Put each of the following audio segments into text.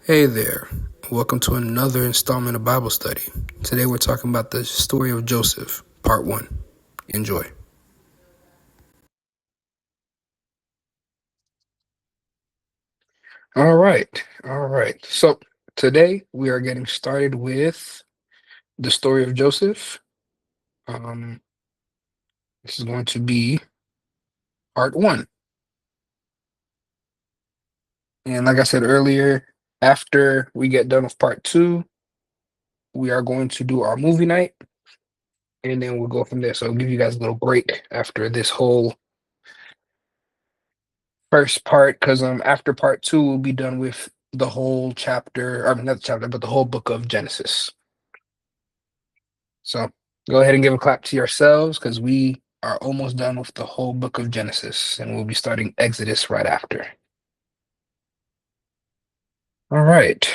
Hey there, welcome to another installment of Bible study. Today we're talking about the story of Joseph, part 1. Enjoy. All right. So today we are getting started with the story of Joseph. Um, this is going to be part 1. And like I said earlier, after we get done with part 2, we are going to do our movie night and then we'll go from there. So I'll give you guys a little break after this whole first part because after part 2 we'll be done with the whole chapter, I mean not the chapter, but the whole book of Genesis. So go ahead and give a clap to yourselves because we are almost done with the whole book of Genesis and we'll be starting Exodus right after. All right.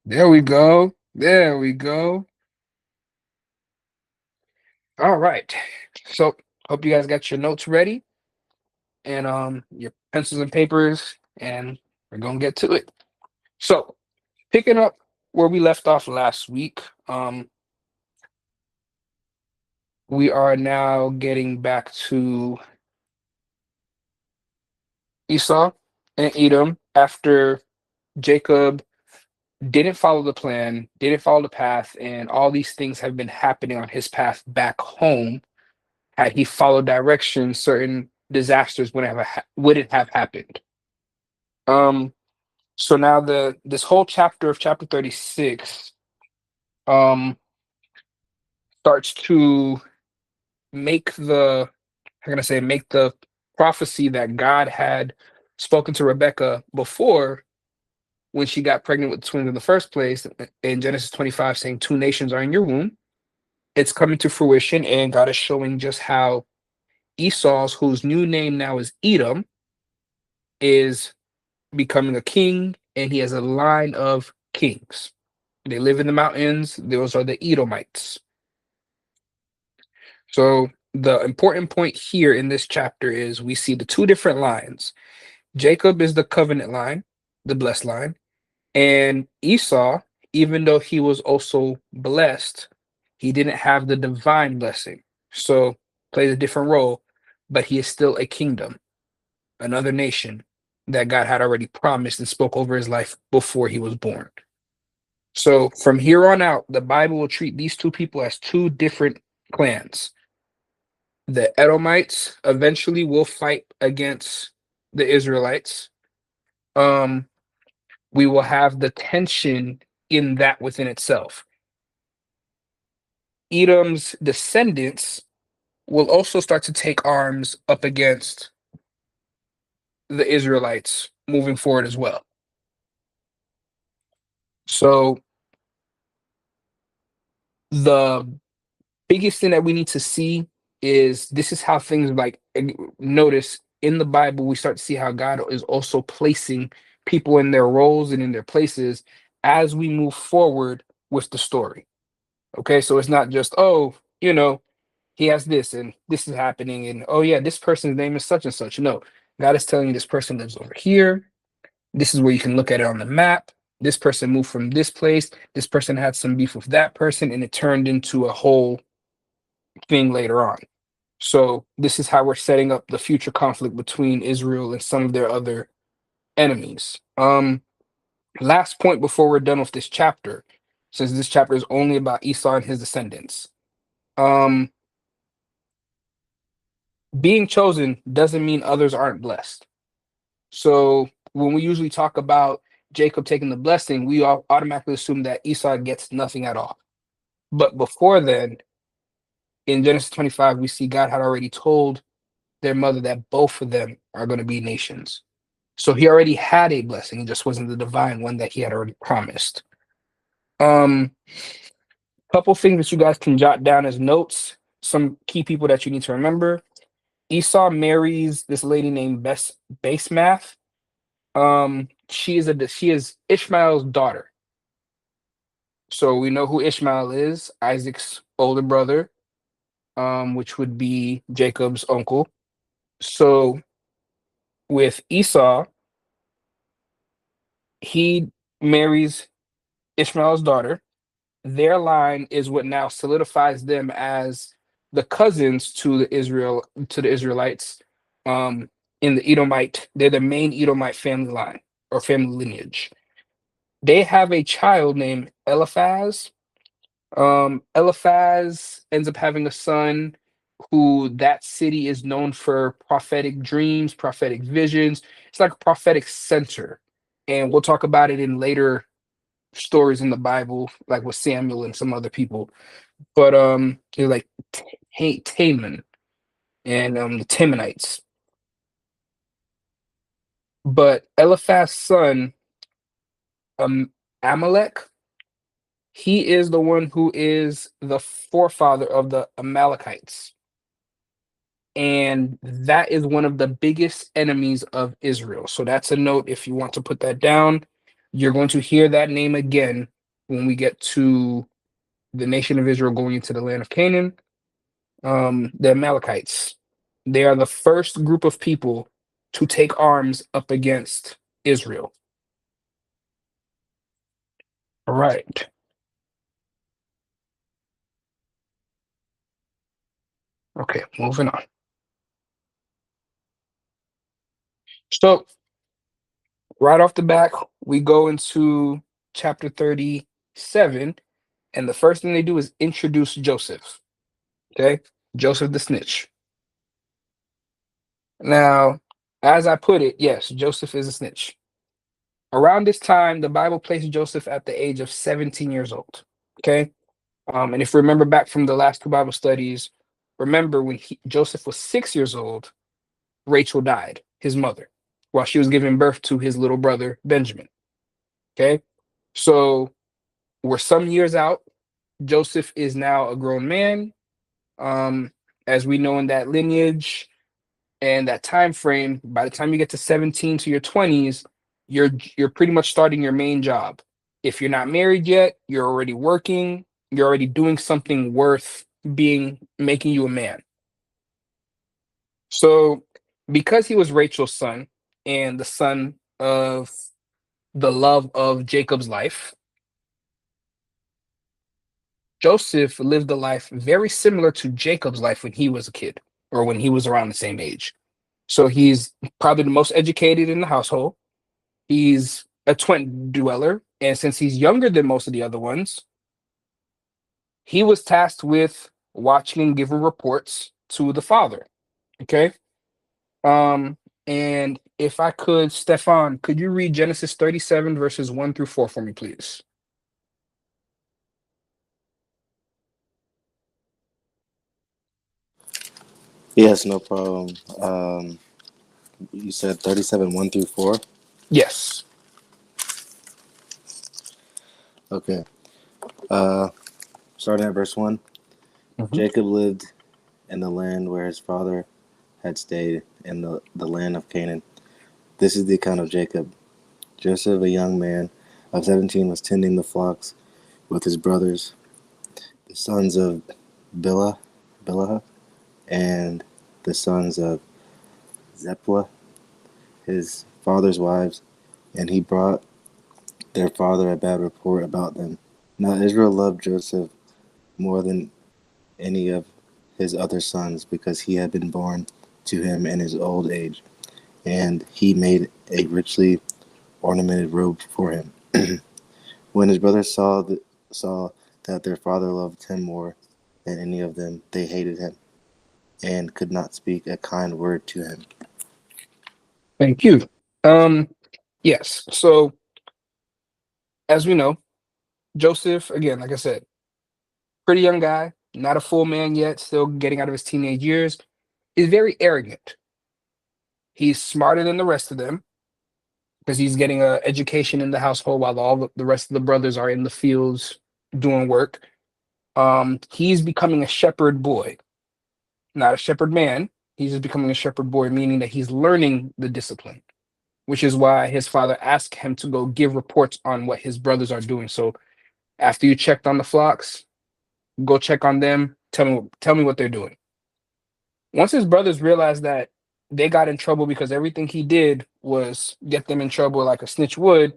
There we go. There we go. All right. So hope you guys got your notes ready and your pencils and papers, and we're gonna get to it. So picking up where we left off last week, we are now getting back to Esau and Edom after Jacob didn't follow the plan, didn't follow the path, and all these things have been happening on his path back home. Had he followed directions, certain disasters wouldn't have happened. Um, so now this whole chapter of chapter 36 um starts to make the how can I say make the prophecy that God had spoken to Rebecca before when she got pregnant with twins in the first place in Genesis 25, saying 2 nations are in your womb. It's coming to fruition, and God is showing just how Esau's, whose new name now is Edom, is becoming a king, and he has a line of kings. They live in the mountains. Those are the Edomites. So the important point here in this chapter is we see the two different lines. Jacob is the covenant line, the blessed line, and Esau, even though he was also blessed, he didn't have the divine blessing. So plays a different role, but he is still a kingdom, another nation that God had already promised and spoke over his life before he was born. So from here on out, the Bible will treat these two people as two different clans. The Edomites eventually will fight against the Israelites. Um, we will have the tension in that within itself. Edom's descendants will also start to take arms up against the Israelites moving forward as well. So the biggest thing that we need to see is this is how things notice in the Bible, we start to see how God is also placing people in their roles and in their places as we move forward with the story. Okay, so it's not just, oh, he has this and this is happening, and oh, yeah, this person's name is such and such. No, God is telling you this person lives over here. This is where you can look at it on the map. This person moved from this place. This person had some beef with that person, and it turned into a whole thing later on. So this is how we're setting up the future conflict between Israel and some of their other enemies. Last point before we're done with this chapter, since this chapter is only about Esau and his descendants. Um, being chosen doesn't mean others aren't blessed. So when we usually talk about Jacob taking the blessing, we all automatically assume that Esau gets nothing at all. But before then, in Genesis 25, we see God had already told their mother that both of them are going to be nations. So he already had a blessing, it just wasn't the divine one that he had already promised. Um, couple things that you guys can jot down as notes, some key people that you need to remember. Esau marries this lady named Base Math. She is Ishmael's daughter. So we know who Ishmael is, Isaac's older brother, which would be Jacob's uncle. So with Esau, He marries Ishmael's daughter. Their line is what now solidifies them as the cousins to the Israelites. Um, in the Edomite, they're the main Edomite family line or family lineage. They have a child named Eliphaz. Eliphaz ends up having a son who that city is known for prophetic dreams, prophetic visions. It's like a prophetic center. And we'll talk about it in later stories in the Bible, like with Samuel and some other people. But it's like Taman and the Temanites. But Eliphaz's son, um, Amalek, he is the one who is the forefather of the Amalekites. And that is one of the biggest enemies of Israel. So that's a note if you want to put that down. You're going to hear that name again when we get to the nation of Israel going into the land of Canaan. The Amalekites. They are the first group of people to take arms up against Israel. All right. Okay, moving on. So, right off the back, we go into chapter 37, and the first thing they do is introduce Joseph. Okay, Joseph the snitch. Now, as I put it, yes, Joseph is a snitch. Around this time, the Bible placed Joseph at the age of 17 years old. Okay, and if you remember back from the last two Bible studies, remember when Joseph was 6 years old, Rachel died, his mother, while she was giving birth to his little brother, Benjamin. Okay. So we're some years out. Joseph is now a grown man. Um, as we know in that lineage and that time frame, by the time you get to 17 to your 20s, you're pretty much starting your main job. If you're not married yet, you're already working, you're already doing something worth being making you a man. So because he was Rachel's son and the son of the love of Jacob's life, Joseph lived a life very similar to Jacob's life when he was a kid or when he was around the same age. So he's probably the most educated in the household. He's a twin dweller. And since he's younger than most of the other ones, he was tasked with watching and giving reports to the father. Okay. Um, and if I could, Stefan, could you read Genesis 37 verses 1 through 4 for me, please? Yes, no problem. You said 37, 1 through 4? Yes. Okay. Uh, Starting at verse 1. Mhm. Jacob lived in the land where his father had stayed, in the land of Canaan. This is the account of Jacob. Joseph, a young man of 17, was tending the flocks with his brothers, the sons of Bilhah, and the sons of Zeplah, his father's wives, and he brought their father a bad report about them. Now Israel loved Joseph more than any of his other sons because he had been born to him in his old age, and he made a richly ornamented robe for him. When his brothers saw that their father loved him more than any of them, they hated him and could not speak a kind word to him. Thank you. Um, yes. So as we know, Joseph, again, like I said, pretty young guy, not a full man yet, still getting out of his teenage years, is very arrogant. He's smarter than the rest of them because he's getting an education in the household while all the rest of the brothers are in the fields doing work. He's becoming a shepherd boy, not a shepherd man. He's just becoming a shepherd boy, meaning that he's learning the discipline, which is why his father asked him to go give reports on what his brothers are doing. So after you checked on the flocks, go check on them. Tell me what they're doing. Once his brothers realized that they got in trouble because everything he did was get them in trouble like a snitch would,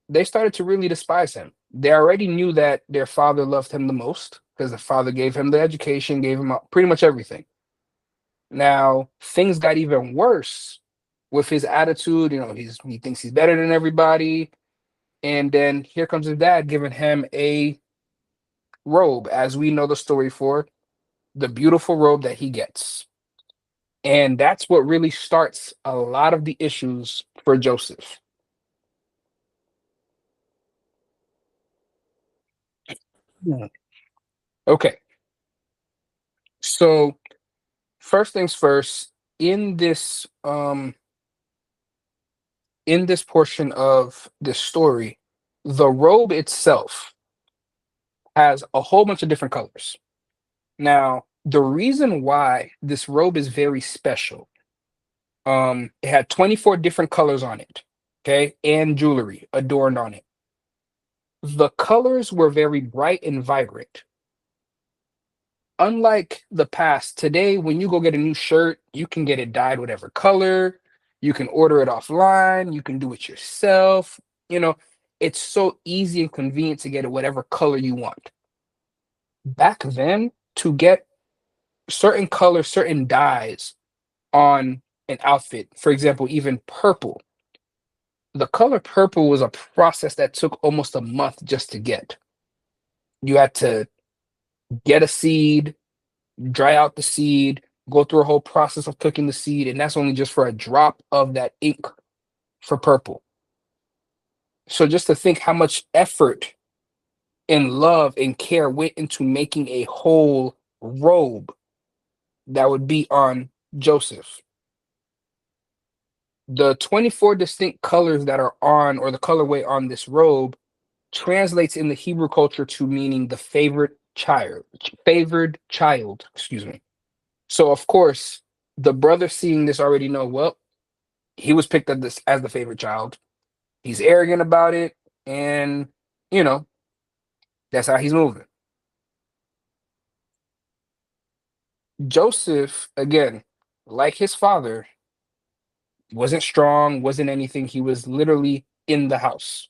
they started to really despise him. They already knew that their father loved him the most because the father gave him the education, gave him pretty much everything. Now, things got even worse with his attitude. He thinks he's better than everybody. And then here comes his dad giving him a robe, as we know the story for the beautiful robe that he gets. And that's what really starts a lot of the issues for Joseph. Hmm. Okay, so first things first, in this portion of this story, the robe itself has a whole bunch of different colors. Now, the reason why this robe is very special, it had 24 different colors on it, okay, and jewelry adorned on it. The colors were very bright and vibrant. Unlike the past, today, when you go get a new shirt, you can get it dyed whatever color, you can order it offline, you can do it yourself. You know, it's so easy and convenient to get it whatever color you want. Back then, to get certain colors, certain dyes on an outfit, for example, even purple, the color purple was a process that took almost a month just to get. You had to get a seed, dry out the seed, go through a whole process of cooking the seed, and that's only just for a drop of that ink for purple. So just to think how much effort and love and care went into making a whole robe that would be on Joseph. The 24 distinct colors that are on, or the colorway on this robe, translates in the Hebrew culture to meaning the favored child, excuse me. So of course, the brother seeing this already know, well, he was picked as the favorite child. He's arrogant about it, and you know, that's how he's moving. Joseph, again, like his father, wasn't strong, wasn't anything. He was literally in the house.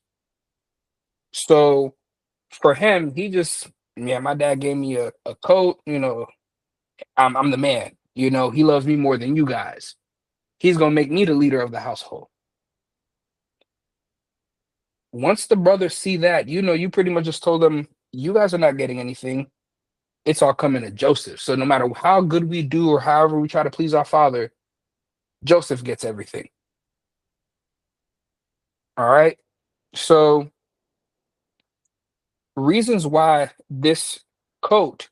So for him, he just, yeah, my dad gave me a coat, I'm the man. He loves me more than you guys. He's gonna make me the leader of the household. Once the brothers see that, you pretty much just told them, you guys are not getting anything. It's all coming to Joseph. So no matter how good we do or however we try to please our father, Joseph gets everything. All right. So reasons why this coat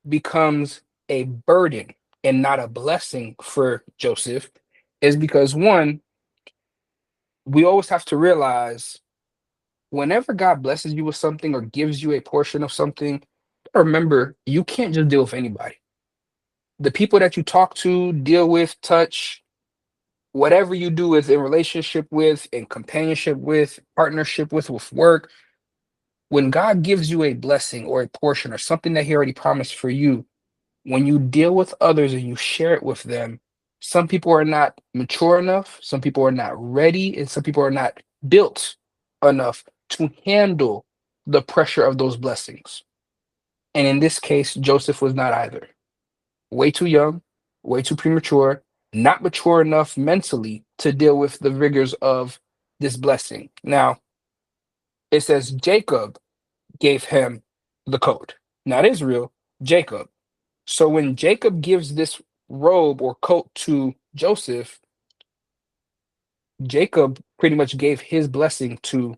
becomes a burden and not a blessing for Joseph is because one, we always have to realize whenever God blesses you with something or gives you a portion of something, remember you can't just deal with anybody. The people that you talk to, deal with, touch, whatever you do with in relationship with, in companionship with, partnership with work, when God gives you a blessing or a portion or something that He already promised for you, when you deal with others and you share it with them, some people are not mature enough, some people are not ready, and some people are not built enough to handle the pressure of those blessings. And in this case, Joseph was not either. Way too young, way too premature, not mature enough mentally to deal with the rigors of this blessing. Now, it says Jacob gave him the coat, not Israel, Jacob. So when Jacob gives this robe or coat to Joseph, Jacob pretty much gave his blessing to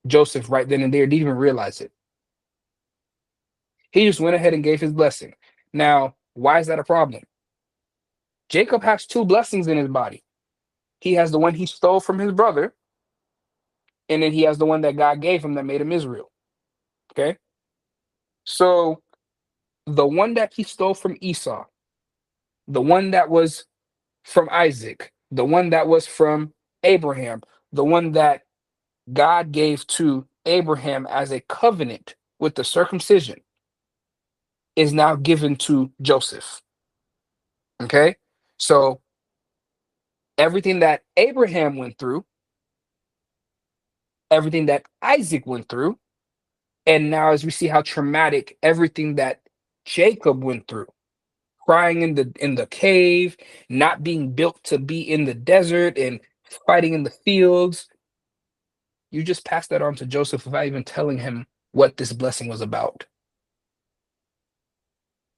Joseph right then and there, didn't even realize it. He just went ahead and gave his blessing. Now, why is that a problem? Jacob has two blessings in his body. He has the one he stole from his brother, and then he has the one that God gave him that made him Israel. Okay. So the one that he stole from Esau, the one that was from Isaac, the one that was from Abraham, the one that God gave to Abraham as a covenant with the circumcision, is now given to Joseph. Okay. So everything that Abraham went through, everything that Isaac went through. And now, as we see how traumatic everything that Jacob went through, crying in the cave, not being built to be in the desert and fighting in the fields, you just pass that on to Joseph without even telling him what this blessing was about.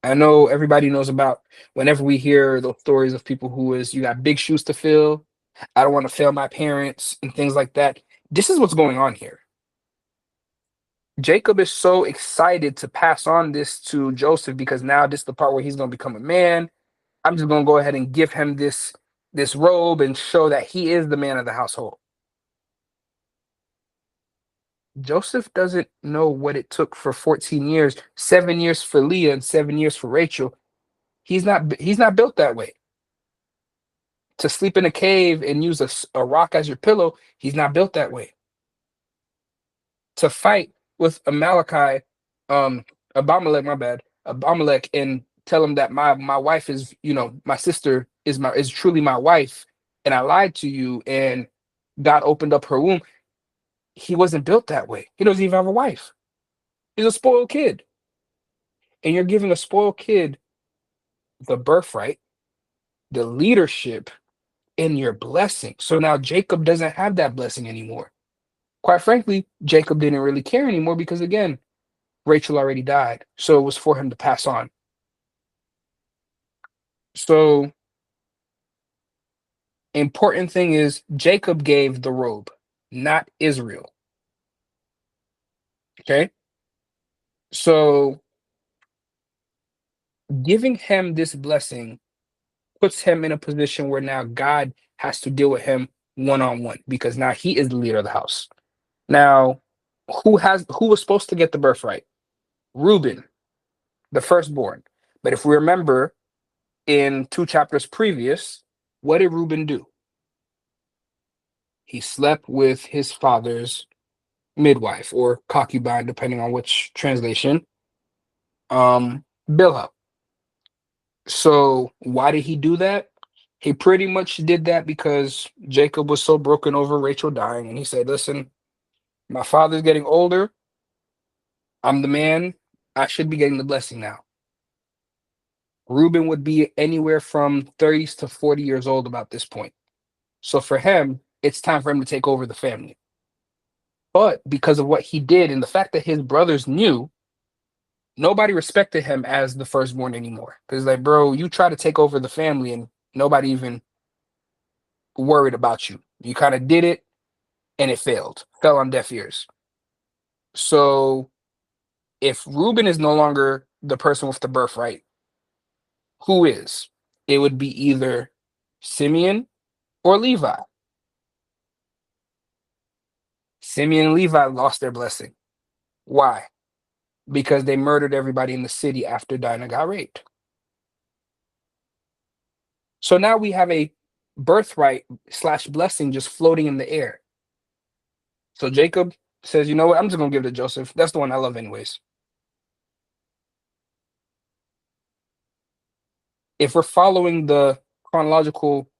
I know everybody knows about whenever we hear those stories of people who is you got big shoes to fill, I don't want to fail my parents and things like that. This is what's going on here. Jacob is so excited to pass on this to Joseph because now this is the part where he's going to become a man. I'm just going to go ahead and give him this robe and show that he is the man of the household. Joseph doesn't know what it took for 14 years, 7 years for Leah and 7 years for Rachel. He's not built that way. To sleep in a cave and use a rock as your pillow, he's not built that way. To fight with Amalekite, Abimelech, my bad, Abimelech, and tell him that my wife is, my sister is truly my wife, and I lied to you, and God opened up her womb. He wasn't built that way. He doesn't even have a wife. He's a spoiled kid, and you're giving a spoiled kid the birthright, the leadership, and your blessing. So now Jacob doesn't have that blessing anymore. Quite frankly, Jacob didn't really care anymore because, again, Rachel already died. So it was for him to pass on. So, important thing is Jacob gave the robe, not Israel. Okay. So, giving him this blessing puts him in a position where now God has to deal with him one on one because now he is the leader of the house. Now, who was supposed to get the birthright? Reuben, the firstborn. But if we remember in 2 chapters previous, what did Reuben do? He slept with his father's midwife or concubine, depending on which translation, Bilhah. So why did he do that? He pretty much did that because Jacob was so broken over Rachel dying, and he said, "Listen, my father's getting older. I'm the man. I should be getting the blessing now." Reuben would be anywhere from 30 to 40 years old about this point. So for him, it's time for him to take over the family. But because of what he did and the fact that his brothers knew, nobody respected him as the firstborn anymore. Because, like, bro, you try to take over the family and nobody even worried about you. You kind of did it and it failed, fell on deaf ears. So if Reuben is no longer the person with the birthright, who is? It would be either Simeon or Levi. Simeon and Levi lost their blessing. Why? Because they murdered everybody in the city after Dinah got raped. So now we have a birthright slash blessing just floating in the air. So Jacob says, you know what? I'm just going to give it to Joseph. That's the one I love, anyways. If we're following the chronological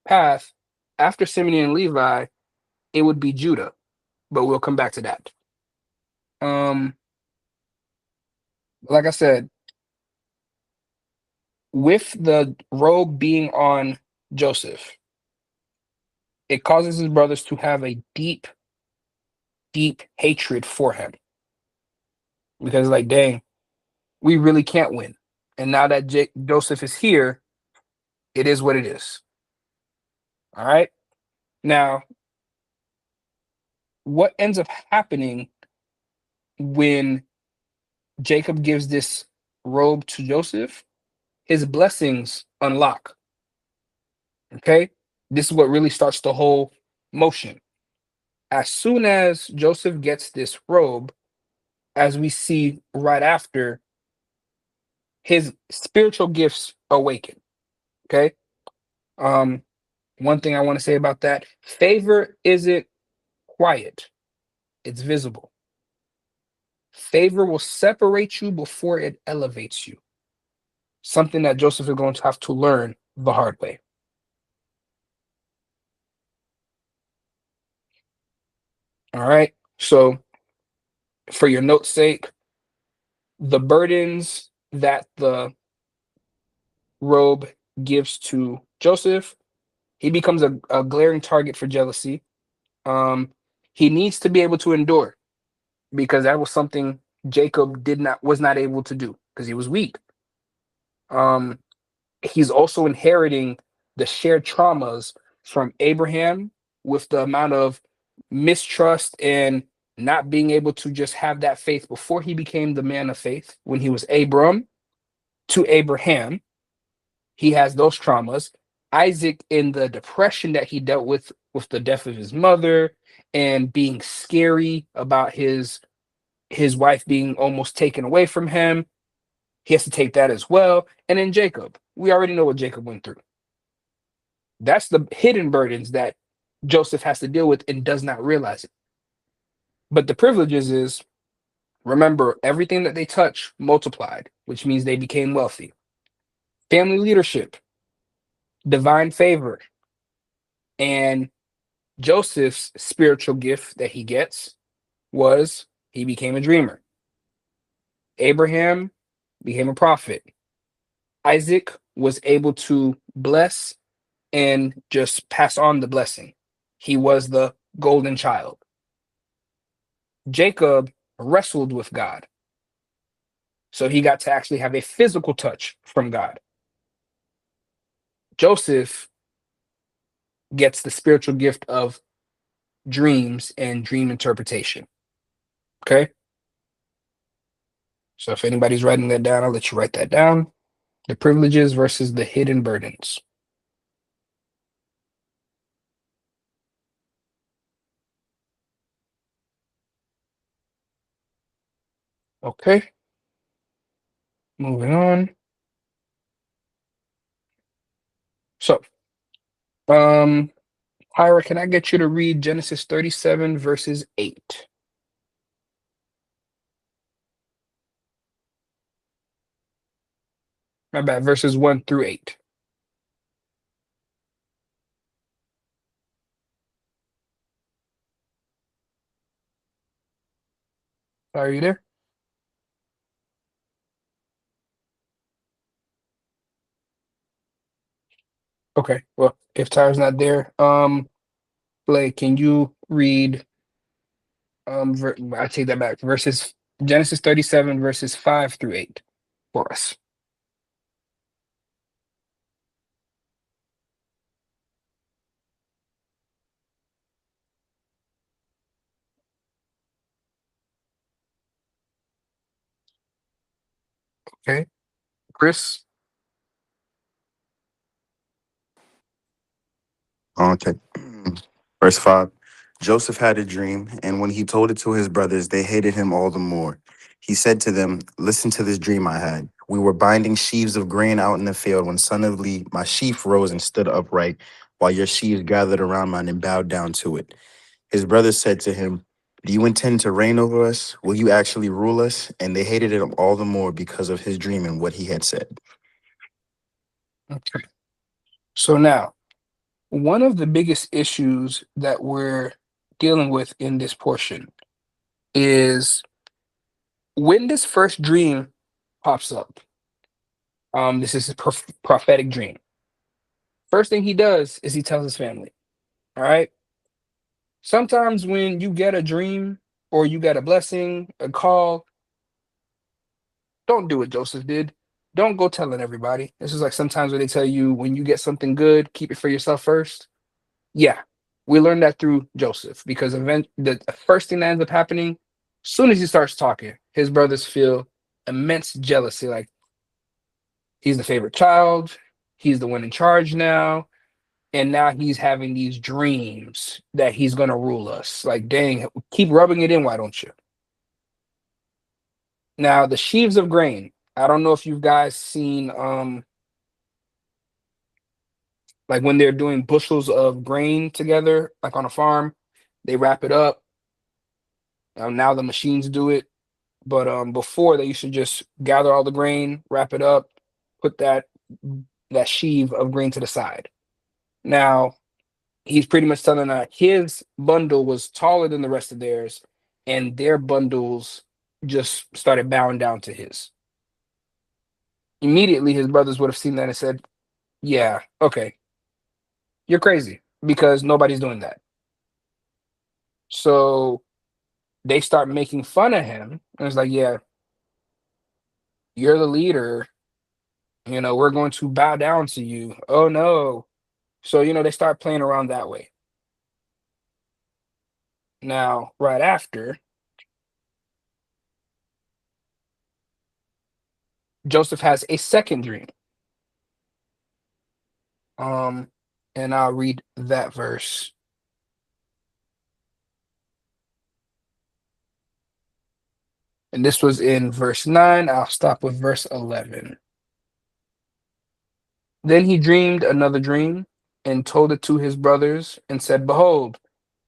path, after Simeon and Levi, it would be Judah, but we'll come back to that. Um, like I said, with the robe being on Joseph, it causes his brothers to have a deep, deep hatred for him because, like, dang, we really can't win. And now that Joseph is here, it is what it is. All right. Now, what ends up happening when Jacob gives this robe to Joseph? His blessings unlock. Okay. This is what really starts the whole motion. As soon as Joseph gets this robe, as we see right after, his spiritual gifts awaken. Okay. Um, one thing I want to say about that, favor isn't quiet, it's visible. Favor will separate you before it elevates you. Something that Joseph is going to have to learn the hard way. All right. So, for your note's sake, the burdens that the robe gives to Joseph, he becomes a glaring target for jealousy. Um, he needs to be able to endure because that was something Jacob did not was not able to do because he was weak. Um, he's also inheriting the shared traumas from Abraham with the amount of mistrust and not being able to just have that faith before he became the man of faith when he was Abram to Abraham. He has those traumas. Isaac in the depression that he dealt with the death of his mother and being scary about his wife being almost taken away from him. He has to take that as well. And then Jacob, we already know what Jacob went through. That's the hidden burdens that Joseph has to deal with and does not realize it. But the privileges is remember everything that they touch multiplied, which means they became wealthy. Family leadership, divine favor, and Joseph's spiritual gift that he gets was he became a dreamer. Abraham became a prophet. Isaac was able to bless and just pass on the blessing. He was the golden child. Jacob wrestled with God. So he got to actually have a physical touch from God. Joseph gets the spiritual gift of dreams and dream interpretation. Okay. So if anybody's writing that down, I'll let you write that down. The privileges versus the hidden burdens. Okay. Moving on. So, um, Hyra, can I get you to read Genesis 37 verses 8? My bad, verses 1 through 8. Are you there? Okay. Well, if Tyra's not there, Blake, can you read I take that back. Verses Genesis 37 verses 5 through 8 for us. Okay. Chris? Okay. Verse 5. Joseph had a dream, and when he told it to his brothers, they hated him all the more. He said to them, "Listen to this dream I had. We were binding sheaves of grain out in the field when suddenly my sheaf rose and stood upright, while your sheaves gathered around mine and bowed down to it." His brothers said to him, "Do you intend to reign over us? Will you actually rule us?" And they hated him all the more because of his dream and what he had said. Okay. So now, one of the biggest issues that we're dealing with in this portion is when this first dream pops up. This is a prophetic dream. First thing he does is he tells his family. All right. Sometimes when you get a dream or you get a blessing, a call, don't do what Joseph did. Don't go telling everybody. This is like sometimes when they tell you when you get something good, keep it for yourself first. Yeah, we learned that through Joseph because the first thing that ends up happening, as soon as he starts talking, his brothers feel immense jealousy. Like he's the favorite child, he's the one in charge now, and now he's having these dreams that he's gonna rule us. Like, dang, keep rubbing it in, why don't you? Now, the sheaves of grain. I don't know if you guys seen like when they're doing bushels of grain together, like on a farm, they wrap it up. Now the machines do it, but before they used to just gather all the grain, wrap it up, put that sheave of grain to the side. Now, He's pretty much telling that his bundle was taller than the rest of theirs, and their bundles just started bowing down to his. Immediately, his brothers would have seen that and said, "Yeah, okay, you're crazy because nobody's doing that." So they start making fun of him, and it's like, "Yeah, you're the leader. We're going to bow down to you." Oh no! So they start playing around that way. Now, right after, Joseph has a second dream. Um, and I'll read that verse. And this was in verse 9. I'll stop with verse 11. Then he dreamed another dream and told it to his brothers and said, "Behold,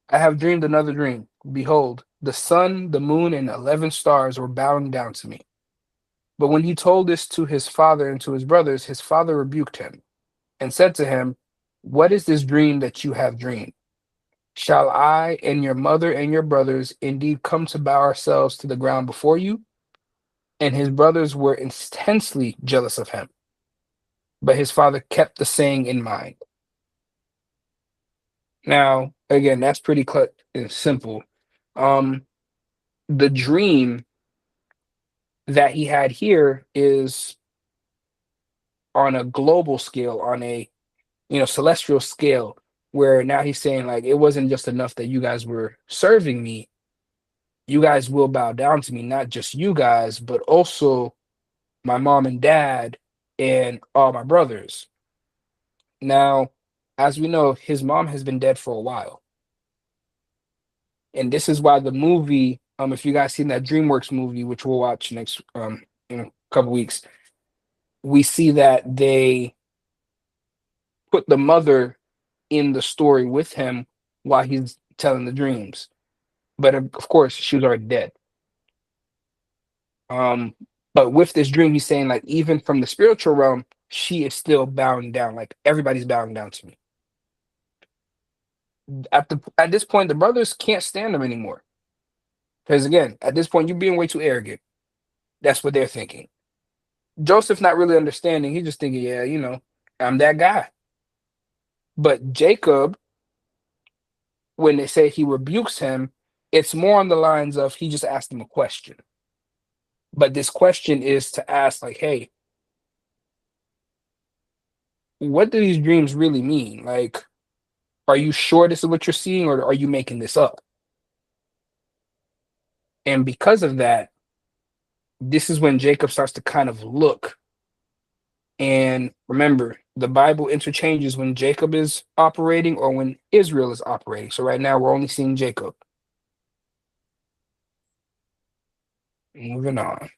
I have dreamed another dream. Behold, the sun, the moon, and 11 stars were bowing down to me." But when he told this to his father and to his brothers, his father rebuked him and said to him, "What is this dream that you have dreamed? Shall I and your mother and your brothers indeed come to bow ourselves to the ground before you?" And his brothers were intensely jealous of him. But his father kept the saying in mind. Now, again, that's pretty simple. Um, the dream that he had here is on a global scale, on a celestial scale, where now he's saying like it wasn't just enough that you guys were serving me. You guys will bow down to me, not just you guys, but also my mom and dad and all my brothers. Now, as we know, his mom has been dead for a while. And this is why the movie, if you guys seen that DreamWorks movie, which we'll watch next in a couple weeks, we see that they put the mother in the story with him while he's telling the dreams. But of course, she was already dead. Um, but with this dream, he's saying like even from the spiritual realm, she is still bowing down. Like everybody's bowing down to me. At this point, the brothers can't stand him anymore. Because again, at this point, you're being way too arrogant. That's what they're thinking. Joseph not really understanding. He's just thinking, yeah, I'm that guy. But Jacob, when they say he rebukes him, it's more on the lines of he just asked him a question. But this question is to ask, like, hey, what do these dreams really mean? Like, are you sure this is what you're seeing, or are you making this up? And because of that, this is when Jacob starts to kind of look. And remember, the Bible interchanges when Jacob is operating or when Israel is operating. So right now, we're only seeing Jacob. Moving on.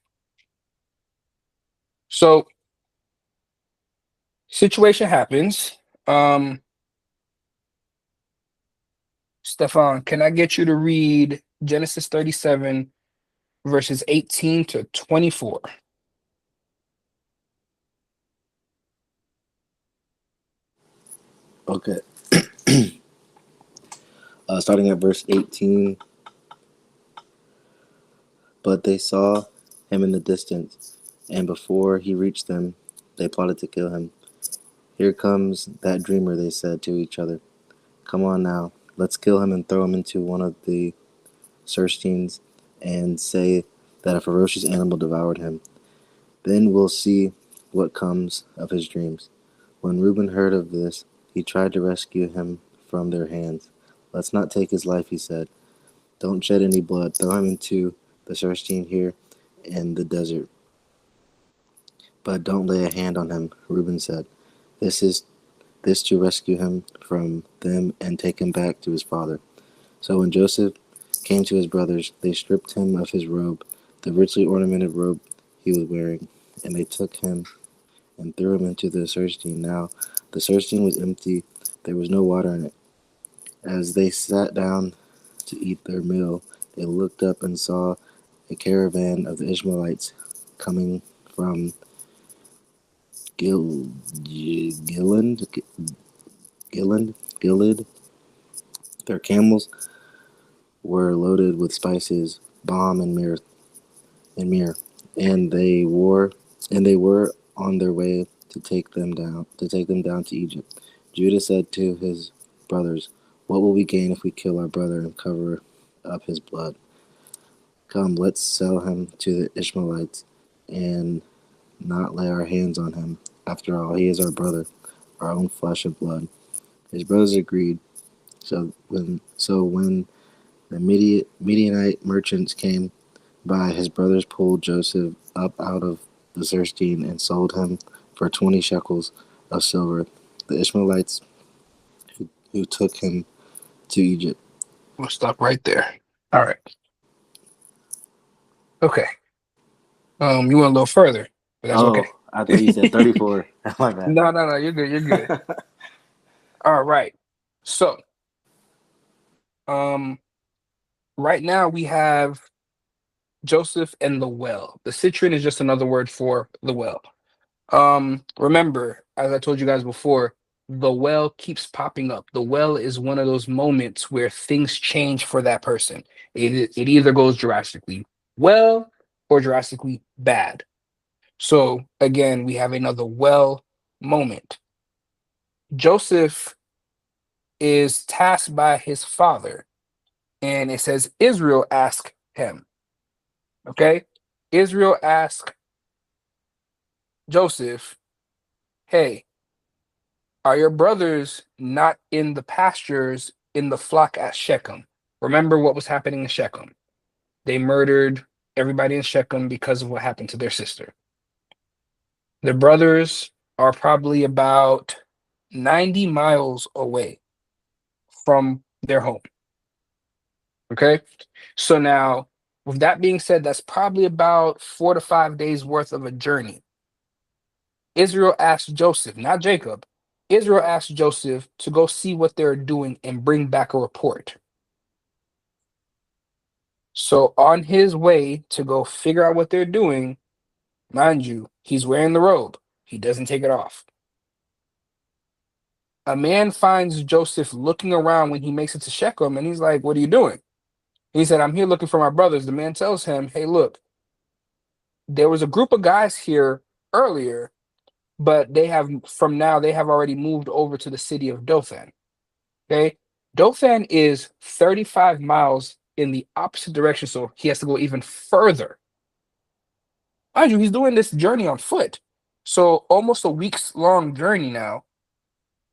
So, situation happens. Stefan, can I get you to read Genesis 37, verses 18 to 24? Okay. Starting at verse 18. But they saw him in the distance, and before he reached them, they plotted to kill him. "Here comes that dreamer," they said to each other. "Come on now, let's kill him and throw him into one of the Sursteins and say that a ferocious animal devoured him. Then we'll see what comes of his dreams." When Reuben heard of this, he tried to rescue him from their hands. "Let's not take his life," he said. "Don't shed any blood. Throw him into the Surstein here in the desert. But don't lay a hand on him," Reuben said. This to rescue him from them and take him back to his father." So when Joseph came to his brothers, they stripped him of his robe, the richly ornamented robe he was wearing, and they took him and threw him into the Surstein. Now the Surstein was empty, there was no water in it. As they sat down to eat their meal, they looked up and saw a caravan of the Ishmaelites coming from Gilead, Gilead, Their camels were loaded with spices, balm, and myrrh, and they were on their way to take them down to Egypt. Judah said to his brothers, "What will we gain if we kill our brother and cover up his blood? Come, let's sell him to the Ishmaelites and not lay our hands on him. After all, he is our brother, our own flesh and blood." His brothers agreed. So when the Midianite merchants came by, his brothers pulled Joseph up out of the Zersteen and sold him for 20 shekels of silver. The Ishmaelites who took him to Egypt. We'll stop right there. All right. Okay. You went a little further, but that's okay. Oh, I thought you said 34. My bad. No, no, no. You're good. You're good. All right. So, um, right now we have Joseph and the well. The citron is just another word for the well. Remember, as I told you guys before, the well keeps popping up. The well is one of those moments where things change for that person. It either goes drastically well or drastically bad. So again, we have another well moment. Joseph is tasked by his father, and it says Israel asked him. Okay, Israel asked Joseph, "Hey, are your brothers not in the pastures in the flock at Shechem?" Remember what was happening in Shechem. They murdered everybody in Shechem because of what happened to their sister. Their brothers are probably about 90 miles away from their home. Okay. So now, with that being said, that's probably about 4 to 5 days worth of a journey. Israel asked Joseph, not Jacob, Israel asked Joseph to go see what they're doing and bring back a report. So on his way to go figure out what they're doing, mind you, he's wearing the robe. He doesn't take it off. A man finds Joseph looking around when he makes it to Shechem, and he's like, "What are you doing?" He said, "I'm here looking for my brothers." The man tells him, "Hey, look, there was a group of guys here earlier, but they have already moved over to the city of Dothan." Okay. Dothan is 35 miles in the opposite direction, so he has to go even further. Mind you, he's doing this journey on foot. So almost a week's long journey now,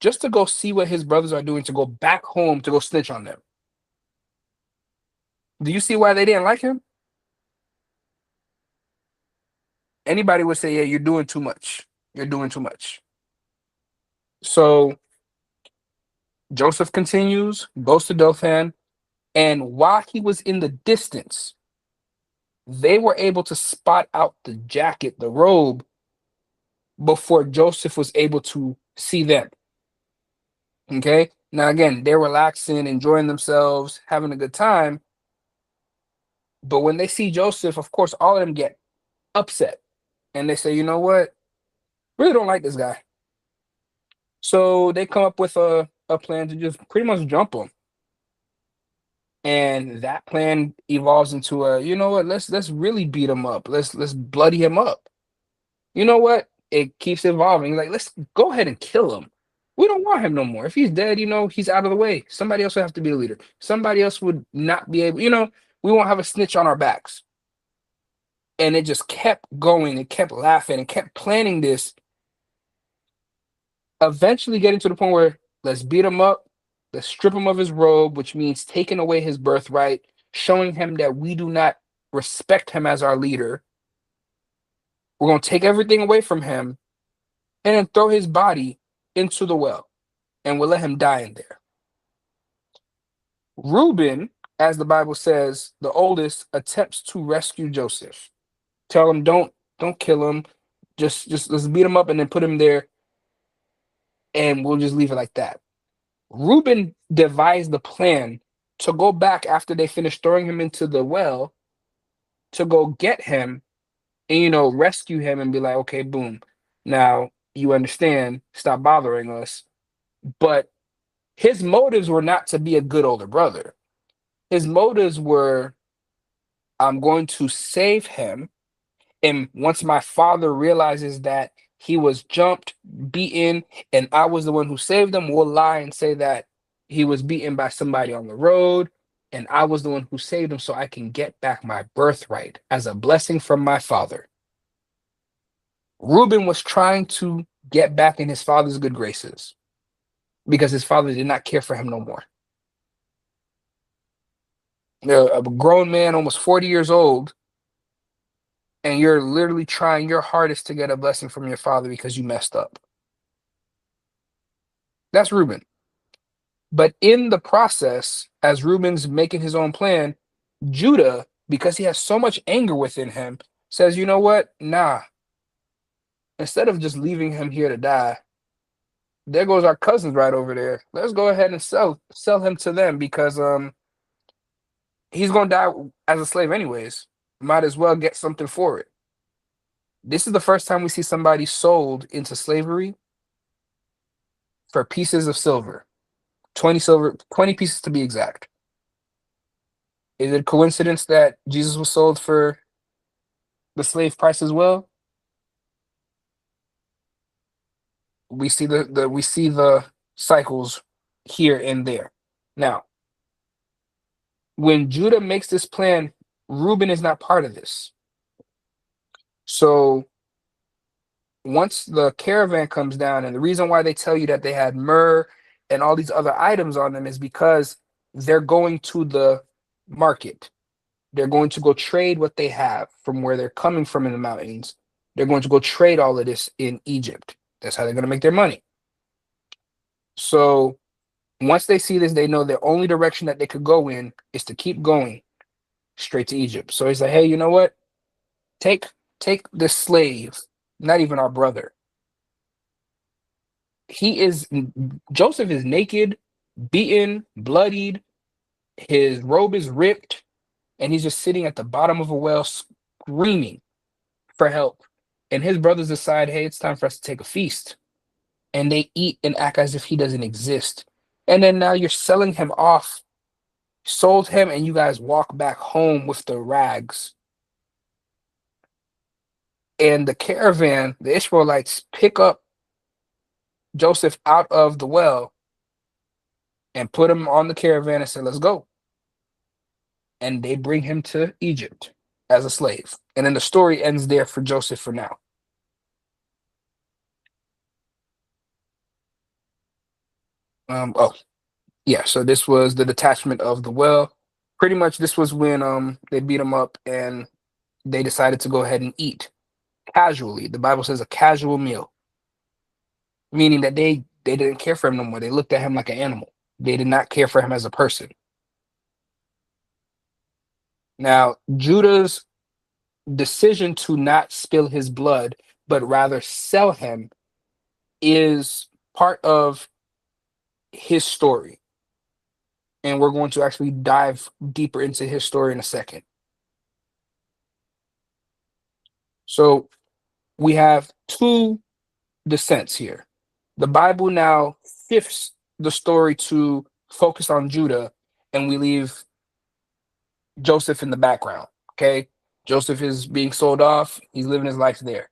just to go see what his brothers are doing, to go back home to go snitch on them. Do you see why they didn't like him? Anybody would say, "Yeah, you're doing too much. You're doing too much." So Joseph continues, goes to Dothan, and while he was in the distance, they were able to spot out the jacket, the robe, before Joseph was able to see them. Okay. Now, again, they're relaxing, enjoying themselves, having a good time. But when they see Joseph, of course, all of them get upset and they say, "You know what? Really don't like this guy." So they come up with a plan to just pretty much jump him. And that plan evolves into a, "You know what, let's really beat him up. Let's bloody him up." You know what? It keeps evolving. Like, let's go ahead and kill him. We don't want him no more. If he's dead, he's out of the way. Somebody else would have to be the leader. Somebody else would not be able, we won't have a snitch on our backs. And it just kept going. It kept laughing and kept planning this, eventually getting to the point where let's beat him up. Let's strip him of his robe, which means taking away his birthright, showing him that we do not respect him as our leader. We're going to take everything away from him and then throw his body into the well, and we'll let him die in there. Reuben, as the Bible says, the oldest, attempts to rescue Joseph. Tell him, don't kill him. Just let's beat him up and then put him there, and we'll just leave it like that. Reuben devised the plan to go back after they finished throwing him into the well to go get him and rescue him and be like, "Okay, boom. Now you understand, stop bothering us." But His motives were not to be a good older brother. His motives were, I'm going to save him. And once my father realizes that he was jumped, beaten, and I was the one who saved him, we'll lie and say that he was beaten by somebody on the road and I was the one who saved him so I can get back my birthright as a blessing from my father. Reuben was trying to get back in his father's good graces because his father did not care for him no more. A grown man, almost 40 years old, and you're literally trying your hardest to get a blessing from your father because you messed up. That's Reuben. But in the process, as Reuben's making his own plan, Judah, because he has so much anger within him, says, you know what? Nah, instead of just leaving him here to die, there goes our cousins right over there. Let's go ahead and sell him to them because he's gonna die as a slave anyways. Might as well get something for it. This is the first time we see somebody sold into slavery for pieces of silver. 20 pieces to be exact. Is it a coincidence that Jesus was sold for the slave price as well? We see the cycles here and there. Now, when Judah makes this plan, Reuben is not part of this. So once the caravan comes down, and the reason why they tell you that they had myrrh and all these other items on them is because they're going to the market. They're going to go trade what they have from where they're coming from in the mountains. They're going to go trade all of this in Egypt. That's how they're going to make their money. So once they see this, they know the only direction that they could go in is to keep going straight to Egypt. So he's like, hey, you know what? Take this slave, not even our brother. Joseph is naked, beaten, bloodied, his robe is ripped, and he's just sitting at the bottom of a well screaming for help. And his brothers decide, hey, it's time for us to take a feast. And they eat and act as if he doesn't exist. And then now you're selling him off, sold him, and you guys walk back home with the rags. And the caravan, the Ishmaelites, pick up Joseph out of the well and put him on the caravan and say, let's go. And they bring him to Egypt as a slave. And then the story ends there for Joseph for now. Oh, yeah. So this was the detachment of the well. Pretty much this was when they beat him up and they decided to go ahead and eat casually. The Bible says a casual meal, meaning that they didn't care for him no more. They looked at him like an animal. They did not care for him as a person. Now, Judah's decision to not spill his blood, but rather sell him, is part of his story. And we're going to actually dive deeper into his story in a second. So we have two descents here. The Bible now shifts the story to focus on Judah, and we leave Joseph in the background. Okay. Joseph is being sold off, he's living his life there.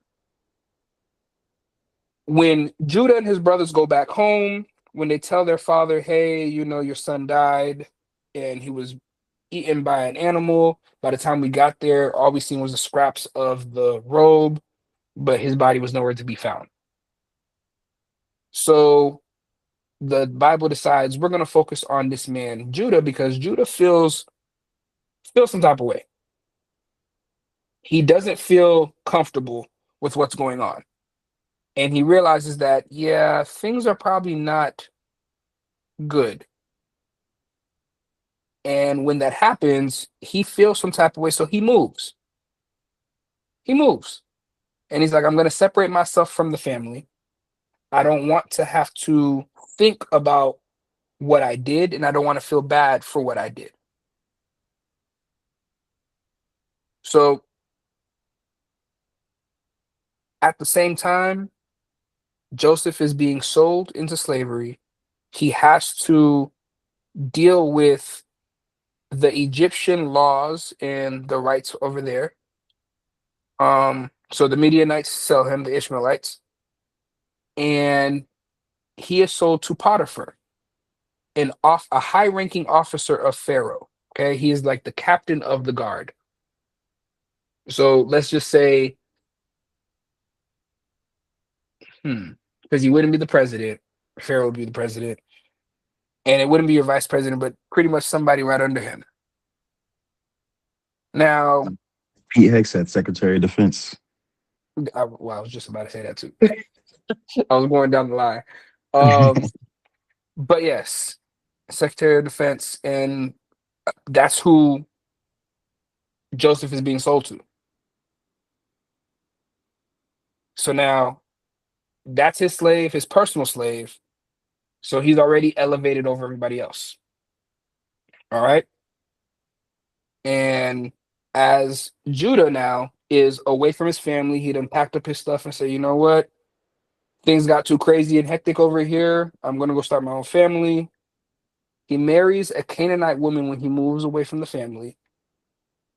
When Judah and his brothers go back home, when they tell their father, hey, you know, your son died and he was eaten by an animal. By the time we got there, all we seen was the scraps of the robe, but his body was nowhere to be found. So the Bible decides we're going to focus on this man, Judah, because Judah feels some type of way. He doesn't feel comfortable with what's going on. And he realizes that, yeah, things are probably not good. And when that happens, he feels some type of way. So he moves. He moves. And he's like, I'm going to separate myself from the family. I don't want to have to think about what I did, and I don't want to feel bad for what I did. So at the same time, Joseph is being sold into slavery. he has to deal with the Egyptian laws and the rights over there. So the Midianites sell him, the Ishmaelites, and he is sold to Potiphar, a high-ranking officer of Pharaoh. Okay, he is like the captain of the guard. So let's just say, because he wouldn't be the president, Pharaoh would be the president, and it wouldn't be your vice president, but pretty much somebody right under him. Now, Pete Hegseth, Secretary of Defense. well, I was just about to say that too. I was going down the line. Um, but yes, Secretary of Defense, and that's who Joseph is being sold to. So now that's his slave, his personal slave. So he's already elevated over everybody else. All right. And as Judah now is away from his family, he done packed up his stuff and said, you know what? Things got too crazy and hectic over here. I'm going to go start my own family. He marries a Canaanite woman when he moves away from the family.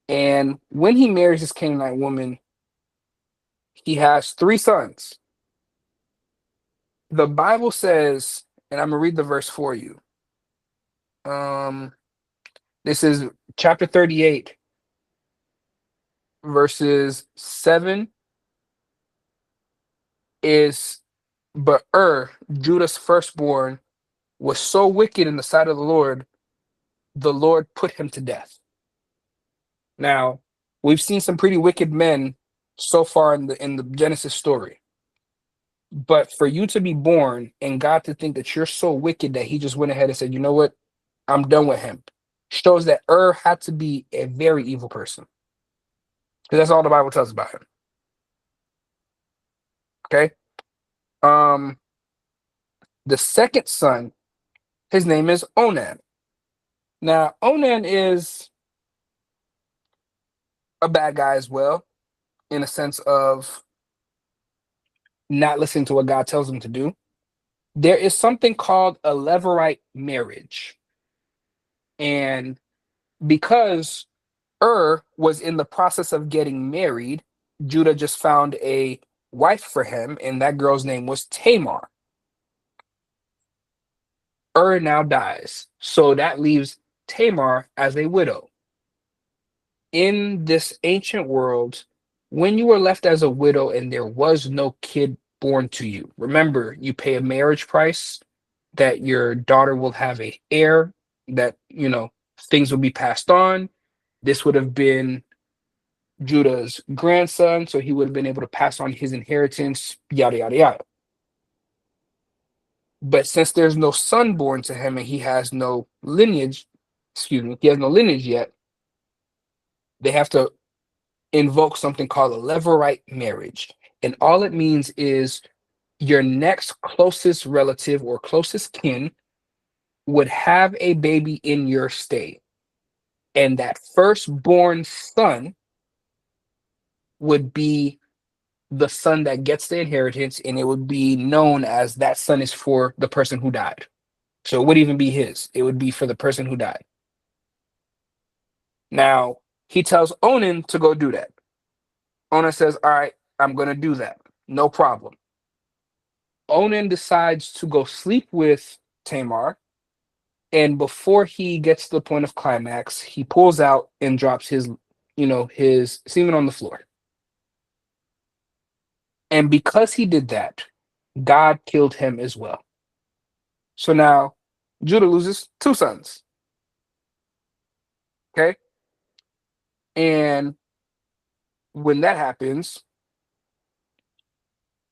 And when he marries this Canaanite woman, he has 3 sons. The Bible says, and I'm going to read the verse for you. This is chapter 38, verses 7 is, but Judah's firstborn, was so wicked in the sight of the Lord put him to death. Now, we've seen some pretty wicked men so far in the Genesis story. But for you to be born and God to think that you're so wicked that he just went ahead and said, you know what, I'm done with him, shows that had to be a very evil person. Because that's all the Bible tells about him. Okay. The second son, his name is Onan. Now, Onan is a bad guy as well, in a sense of not listening to what God tells him to do. There is something called a Levirate marriage. And because was in the process of getting married, Judah just found a wife for him, and that girl's name was Tamar. Now dies, so that leaves Tamar as a widow. In this ancient world, when you were left as a widow and there was no kid born to you, remember, you pay a marriage price, that your daughter will have a heir, that, things will be passed on. This would have been Judah's grandson, so he would have been able to pass on his inheritance, yada, yada, yada. But since there's no son born to him and he has no lineage, he has no lineage yet, they have to invoke something called a Levirate marriage. And all it means is your next closest relative or closest kin would have a baby in your state. And that firstborn son would be the son that gets the inheritance, and it would be known as that son is for the person who died. So it would even be his. It would be for the person who died. Now, he tells Onan to go do that. Onan says, all right, I'm going to do that. No problem. Onan decides to go sleep with Tamar. And before he gets to the point of climax, he pulls out and drops his semen on the floor. And because he did that, God killed him as well. So now Judah loses 2 sons. Okay. And when that happens,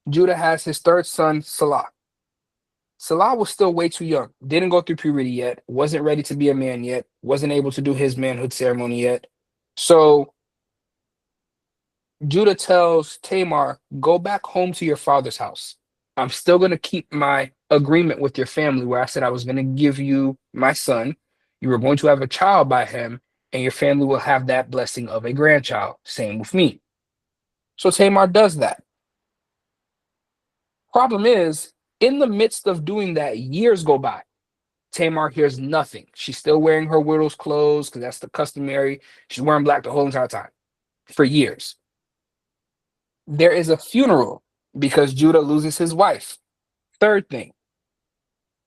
Judah has his third son, Salah. Salah was still way too young, didn't go through puberty yet, wasn't ready to be a man yet, wasn't able to do his manhood ceremony yet. So Judah tells Tamar, go back home to your father's house. I'm still going to keep my agreement with your family where I said I was going to give you my son. You were going to have a child by him, and your family will have that blessing of a grandchild. Same with me. So Tamar does that. Problem is, in the midst of doing that, years go by. Tamar hears nothing. She's still wearing her widow's clothes because that's the customary. She's wearing black the whole entire time for years. There is a funeral because Judah loses his wife. Third thing.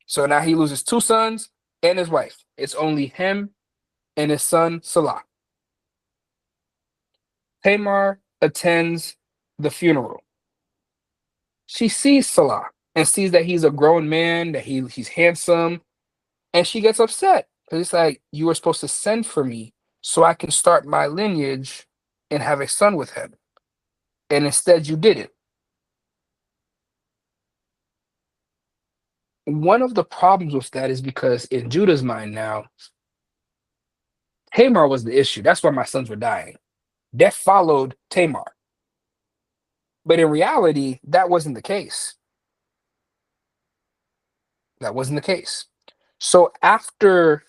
So now he loses two sons and his wife. It's only him and his son Salah. Tamar attends the funeral. She sees Salah and sees that he's a grown man, that he's handsome, and she gets upset because it's like, you were supposed to send for me so I can start my lineage and have a son with him, and instead you didn't. One of the problems with that is because in Judah's mind now, Tamar was the issue. That's why my sons were dying. Death followed Tamar. But in reality, that wasn't the case. That wasn't the case. So after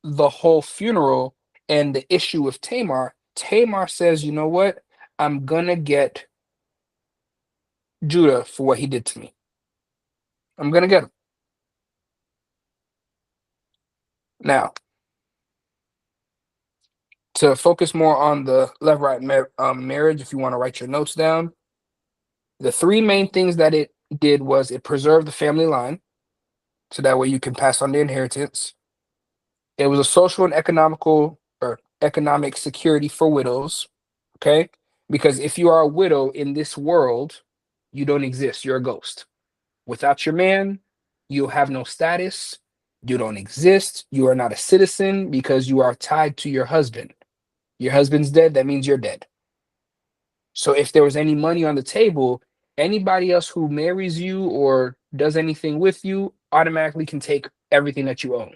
the whole funeral and the issue with Tamar, Tamar says, you know what? I'm gonna get Judah for what he did to me. I'm gonna get him. Now, to focus more on the left-right marriage, if you want to write your notes down, the three main things that it did was it preserved the family line, so that way you can pass on the inheritance. It was a social and economic security for widows. Okay, because if you are a widow in this world, you don't exist. You're a ghost. Without your man, you have no status. You don't exist. You are not a citizen because you are tied to your husband. Your husband's dead. That means you're dead. So if there was any money on the table, anybody else who marries you or does anything with you automatically can take everything that you own.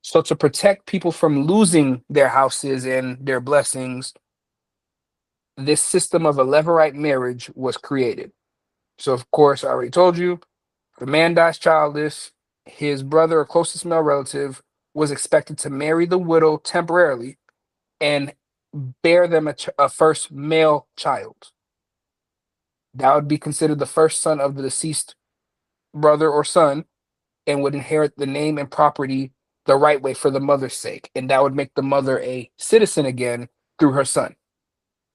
So to protect people from losing their houses and their blessings, this system of a levirate marriage was created. So of course, I already told you, the man dies childless, his brother or closest male relative was expected to marry the widow temporarily and bear them a first male child. That would be considered the first son of the deceased brother or son and would inherit the name and property the right way for the mother's sake. And that would make the mother a citizen again through her son.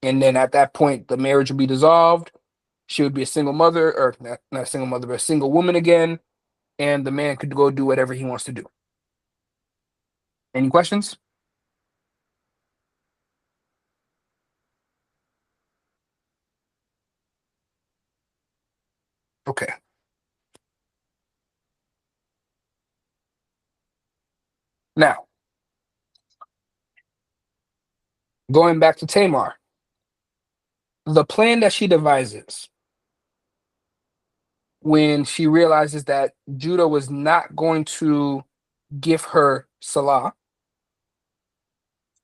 And then at that point, the marriage would be dissolved. She would be a single mother, or not a single mother, but a single woman again. And the man could go do whatever he wants to do. Any questions? Okay. Now, going back to Tamar, the plan that she devises when she realizes that Judah was not going to give her Salah,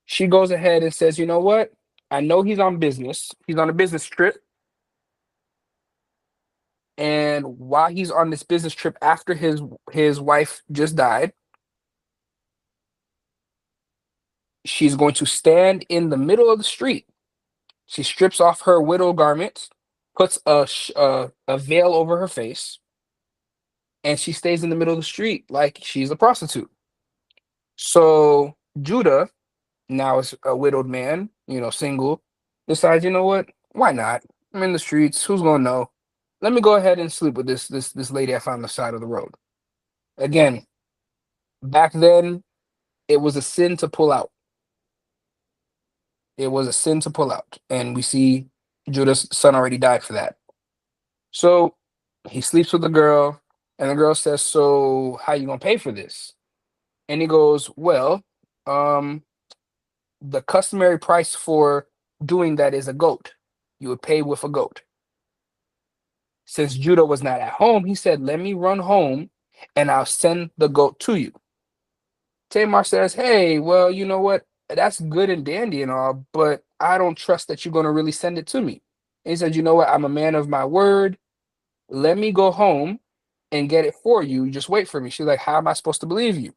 she goes ahead and says, you know what? I know he's on business. He's on a business trip. And while he's on this business trip after his wife just died, she's going to stand in the middle of the street. She strips off her widow garments, puts a veil over her face, and she stays in the middle of the street like she's a prostitute. So Judah, now is a widowed man, single, decides, you know what? Why not? I'm in the streets. Who's gonna know? Let me go ahead and sleep with this lady I found on the side of the road. Again, back then, it was a sin to pull out. It was a sin to pull out, and we see Judah's son already died for that. So he sleeps with the girl, and the girl says, "So how you gonna pay for this?" And he goes, "Well, um, the customary price for doing that is a goat. You would pay with a goat." Since Judah was not at home, he said, "Let me run home and I'll send the goat to you." Tamar says, "Hey, well, you know what? That's good and dandy and all, but I don't trust that you're going to really send it to me." And he said, "You know what? I'm a man of my word. Let me go home and get it for you. Just wait for me." She's like, "How am I supposed to believe you?"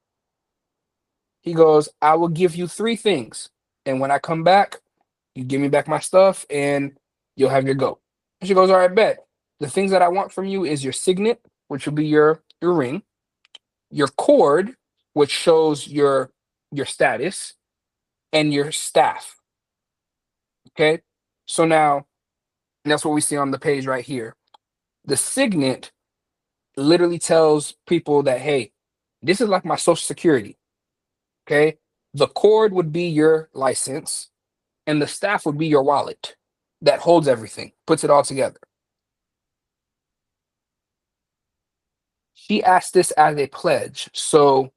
He goes, "I will give you three things. And when I come back, you give me back my stuff and you'll have your goat." And she goes, "All right, bet. The things that I want from you is your signet, which will be your ring, your cord, which shows your status, and your staff. Okay, so now that's what we see on the page right here. The signet literally tells people that, hey, this is like my social security. Okay, the cord would be your license, and the staff would be your wallet that holds everything, puts it all together. She asked this as a pledge. So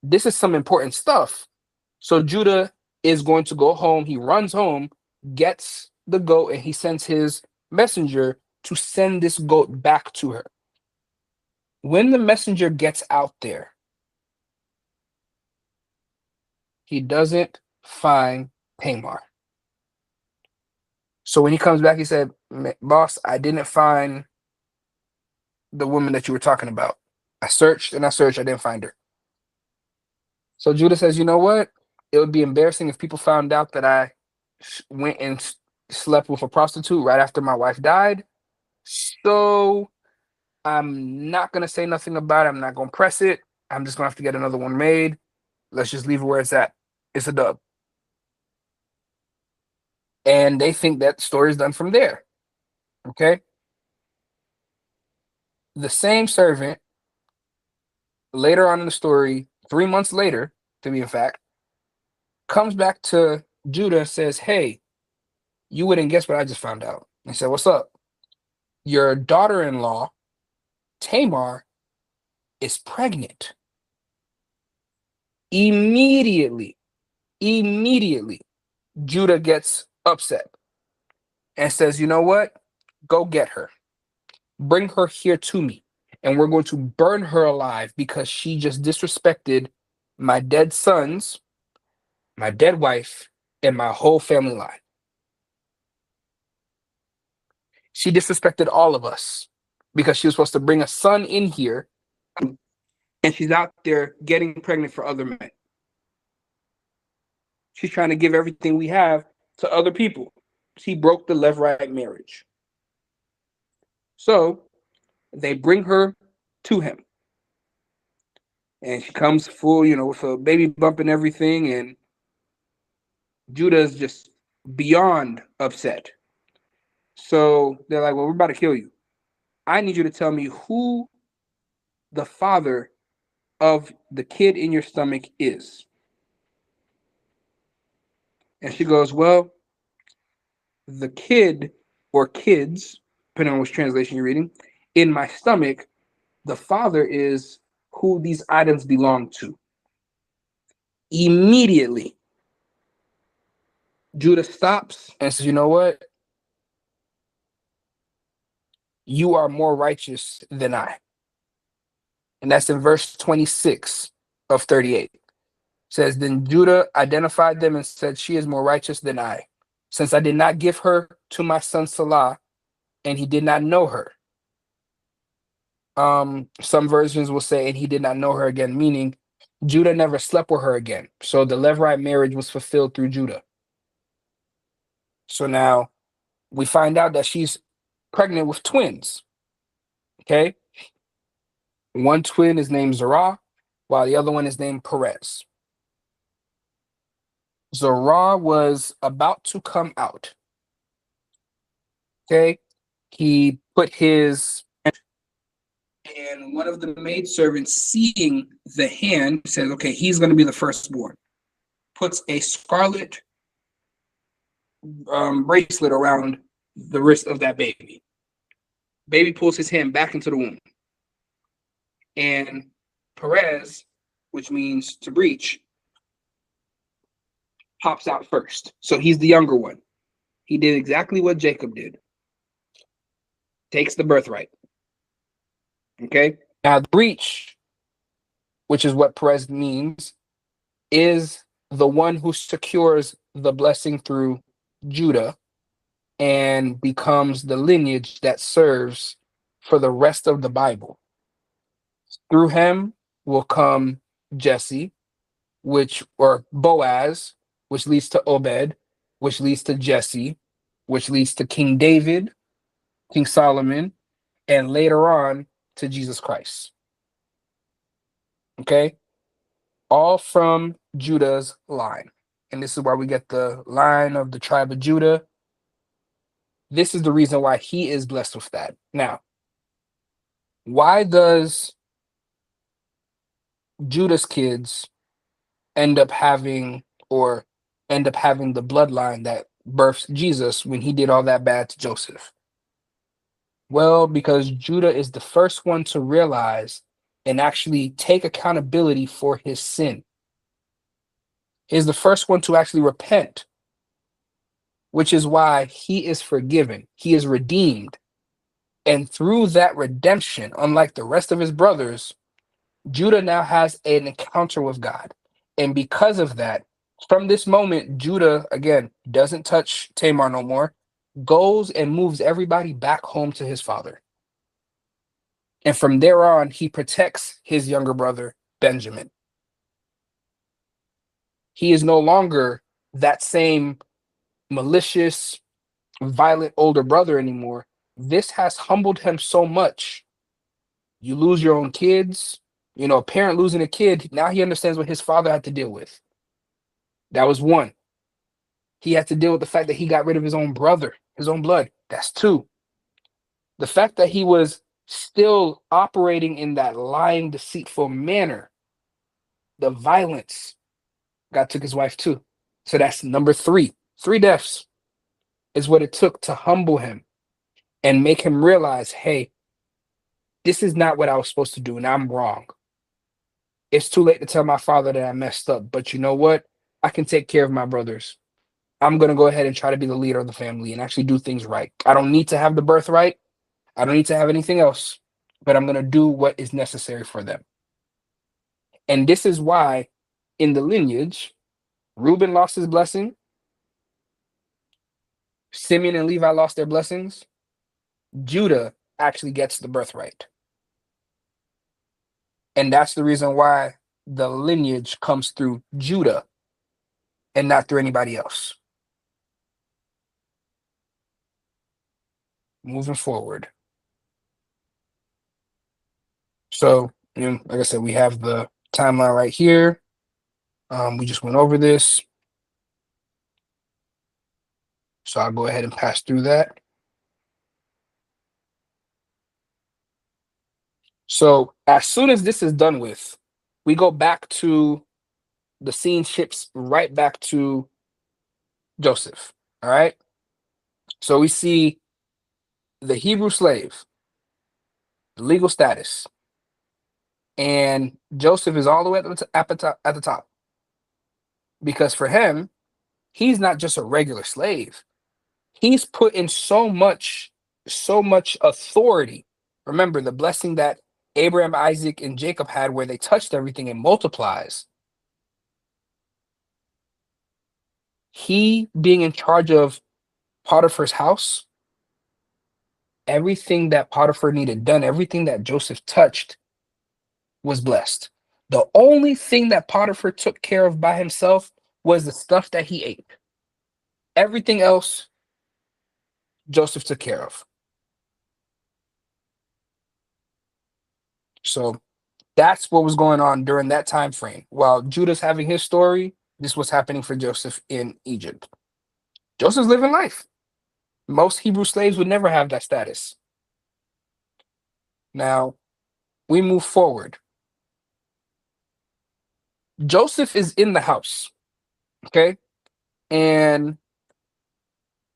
this is some important stuff. So Judah is going to go home. He runs home, gets the goat, and he sends his messenger to send this goat back to her. When the messenger gets out there, he doesn't find Tamar. So when he comes back, he said, boss, I didn't find the woman that you were talking about. I searched and I searched, I didn't find her. So Judah says, you know what? It would be embarrassing if people found out that I went and slept with a prostitute right after my wife died. So I'm not going to say nothing about it. I'm not going to press it. I'm just going to have to get another one made. Let's just leave it where it's at. It's a dub. And they think that story is done from there. Okay. The same servant later on in the story, 3 months later, to be in fact, comes back to Judah and says, hey, you wouldn't guess what I just found out. I said, what's up? Your daughter-in-law, Tamar, is pregnant. Immediately, Judah gets upset and says, you know what? Go get her. Bring her here to me. And we're going to burn her alive because she just disrespected my dead sons, my dead wife, and my whole family line. She disrespected all of us because she was supposed to bring a son in here, and she's out there getting pregnant for other men. She's trying to give everything we have to other people. She broke the left-right marriage. So they bring her to him. And she comes full, with a baby bump and everything. And Judah's just beyond upset. So they're like, well, we're about to kill you. I need you to tell me who the father of the kid in your stomach is. And she goes, well, the kid or kids, depending on which translation you're reading, in my stomach, the father is who these items belong to. Immediately, Judah stops and says, you know what? You are more righteous than I. And that's in verse 26 of 38. It says, then Judah identified them and said, she is more righteous than I, since I did not give her to my son Salah, and he did not know her. Some versions will say, and he did not know her again, meaning Judah never slept with her again. So the Levirate marriage was fulfilled through Judah. So now we find out that she's pregnant with twins. Okay. One twin is named Zerah, while the other one is named Perez. Zerah was about to come out. Okay. He put his, and one of the maidservants, seeing the hand, says, okay, he's going to be the firstborn. Puts a scarlet bracelet around the wrist of that baby. Baby pulls his hand back into the womb. And Perez, which means to breach, pops out first. So he's the younger one. He did exactly what Jacob did. Takes the birthright. Okay? Now, the breach, which is what Perez means, is the one who secures the blessing through Judah and becomes the lineage that serves for the rest of the Bible. Through him will come Jesse, or Boaz, which leads to Obed, which leads to Jesse, which leads to King David, King Solomon, and later on, to Jesus Christ. Okay? All from Judah's line. And this is why we get the line of the tribe of Judah. This is the reason why he is blessed with that. Now, why does Judah's kids end up having or end up having the bloodline that births Jesus when he did all that bad to Joseph? Well, because Judah is the first one to realize and actually take accountability for his sin. He's the first one to actually repent, which is why he is forgiven. He is redeemed. And through that redemption, unlike the rest of his brothers, Judah now has an encounter with God. And because of that, from this moment, Judah, again, doesn't touch Tamar no more, goes and moves everybody back home to his father. And from there on, he protects his younger brother, Benjamin. He is no longer that same malicious, violent older brother anymore. This has humbled him so much. You lose your own kids, a parent losing a kid. Now he understands what his father had to deal with. That was one. He had to deal with the fact that he got rid of his own brother, his own blood. That's two. The fact that he was still operating in that lying, deceitful manner, the violence. God took his wife too. So that's number three. 3 deaths is what it took to humble him and make him realize, hey, this is not what I was supposed to do, and I'm wrong. It's too late to tell my father that I messed up, but you know what? I can take care of my brothers. I'm going to go ahead and try to be the leader of the family and actually do things right. I don't need to have the birthright. I don't need to have anything else, but I'm going to do what is necessary for them. And this is why in the lineage, Reuben lost his blessing. Simeon and Levi lost their blessings. Judah actually gets the birthright. And that's the reason why the lineage comes through Judah and not through anybody else. Moving forward. So, like I said, we have the timeline right here. We just went over this. So I'll go ahead and pass through that. So as soon as this is done with, we go back to the scene shifts right back to Joseph. All right. So we see the Hebrew slave, the legal status, and Joseph is all the way at the top. Because for him, he's not just a regular slave. He's put in so much authority. Remember the blessing that Abraham, Isaac, and Jacob had where they touched everything and multiplies. He being in charge of Potiphar's house, everything that Potiphar needed done, everything that Joseph touched was blessed. The only thing that Potiphar took care of by himself was the stuff that he ate. Everything else, Joseph took care of. So that's what was going on during that time frame. While Judah's having his story, this was happening for Joseph in Egypt. Joseph's living life. Most Hebrew slaves would never have that status. Now, we move forward. Joseph is in the house, okay? And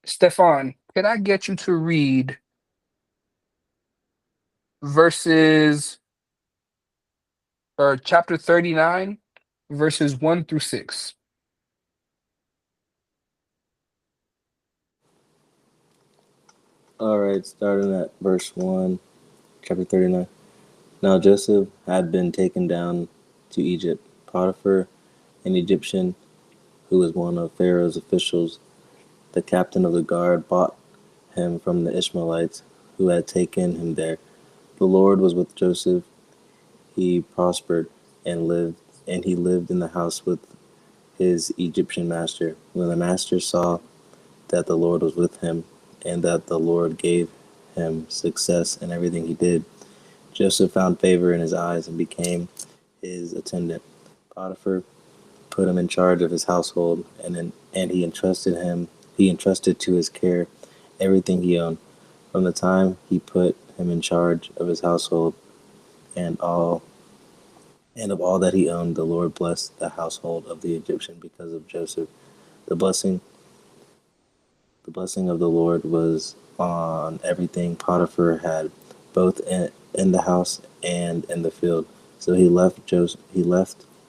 Stefan, can I get you to read verses or chapter 39, verses 1 through 6? All right, starting at verse 1, chapter 39. Now Joseph had been taken down to Egypt. Potiphar, an Egyptian who was one of Pharaoh's officials, the captain of the guard, bought him from the Ishmaelites who had taken him there. The Lord was with Joseph. He prospered and he lived in the house with his Egyptian master. When the master saw that the Lord was with him and that the Lord gave him success in everything he did, Joseph found favor in his eyes and became his attendant. Potiphar put him in charge of his household, and he entrusted to his care everything he owned. From the time he put him in charge of his household and all and of all that he owned, the Lord blessed the household of the Egyptian because of Joseph. The blessing the blessing of the Lord was on everything Potiphar had, both in the house and in the field. So he left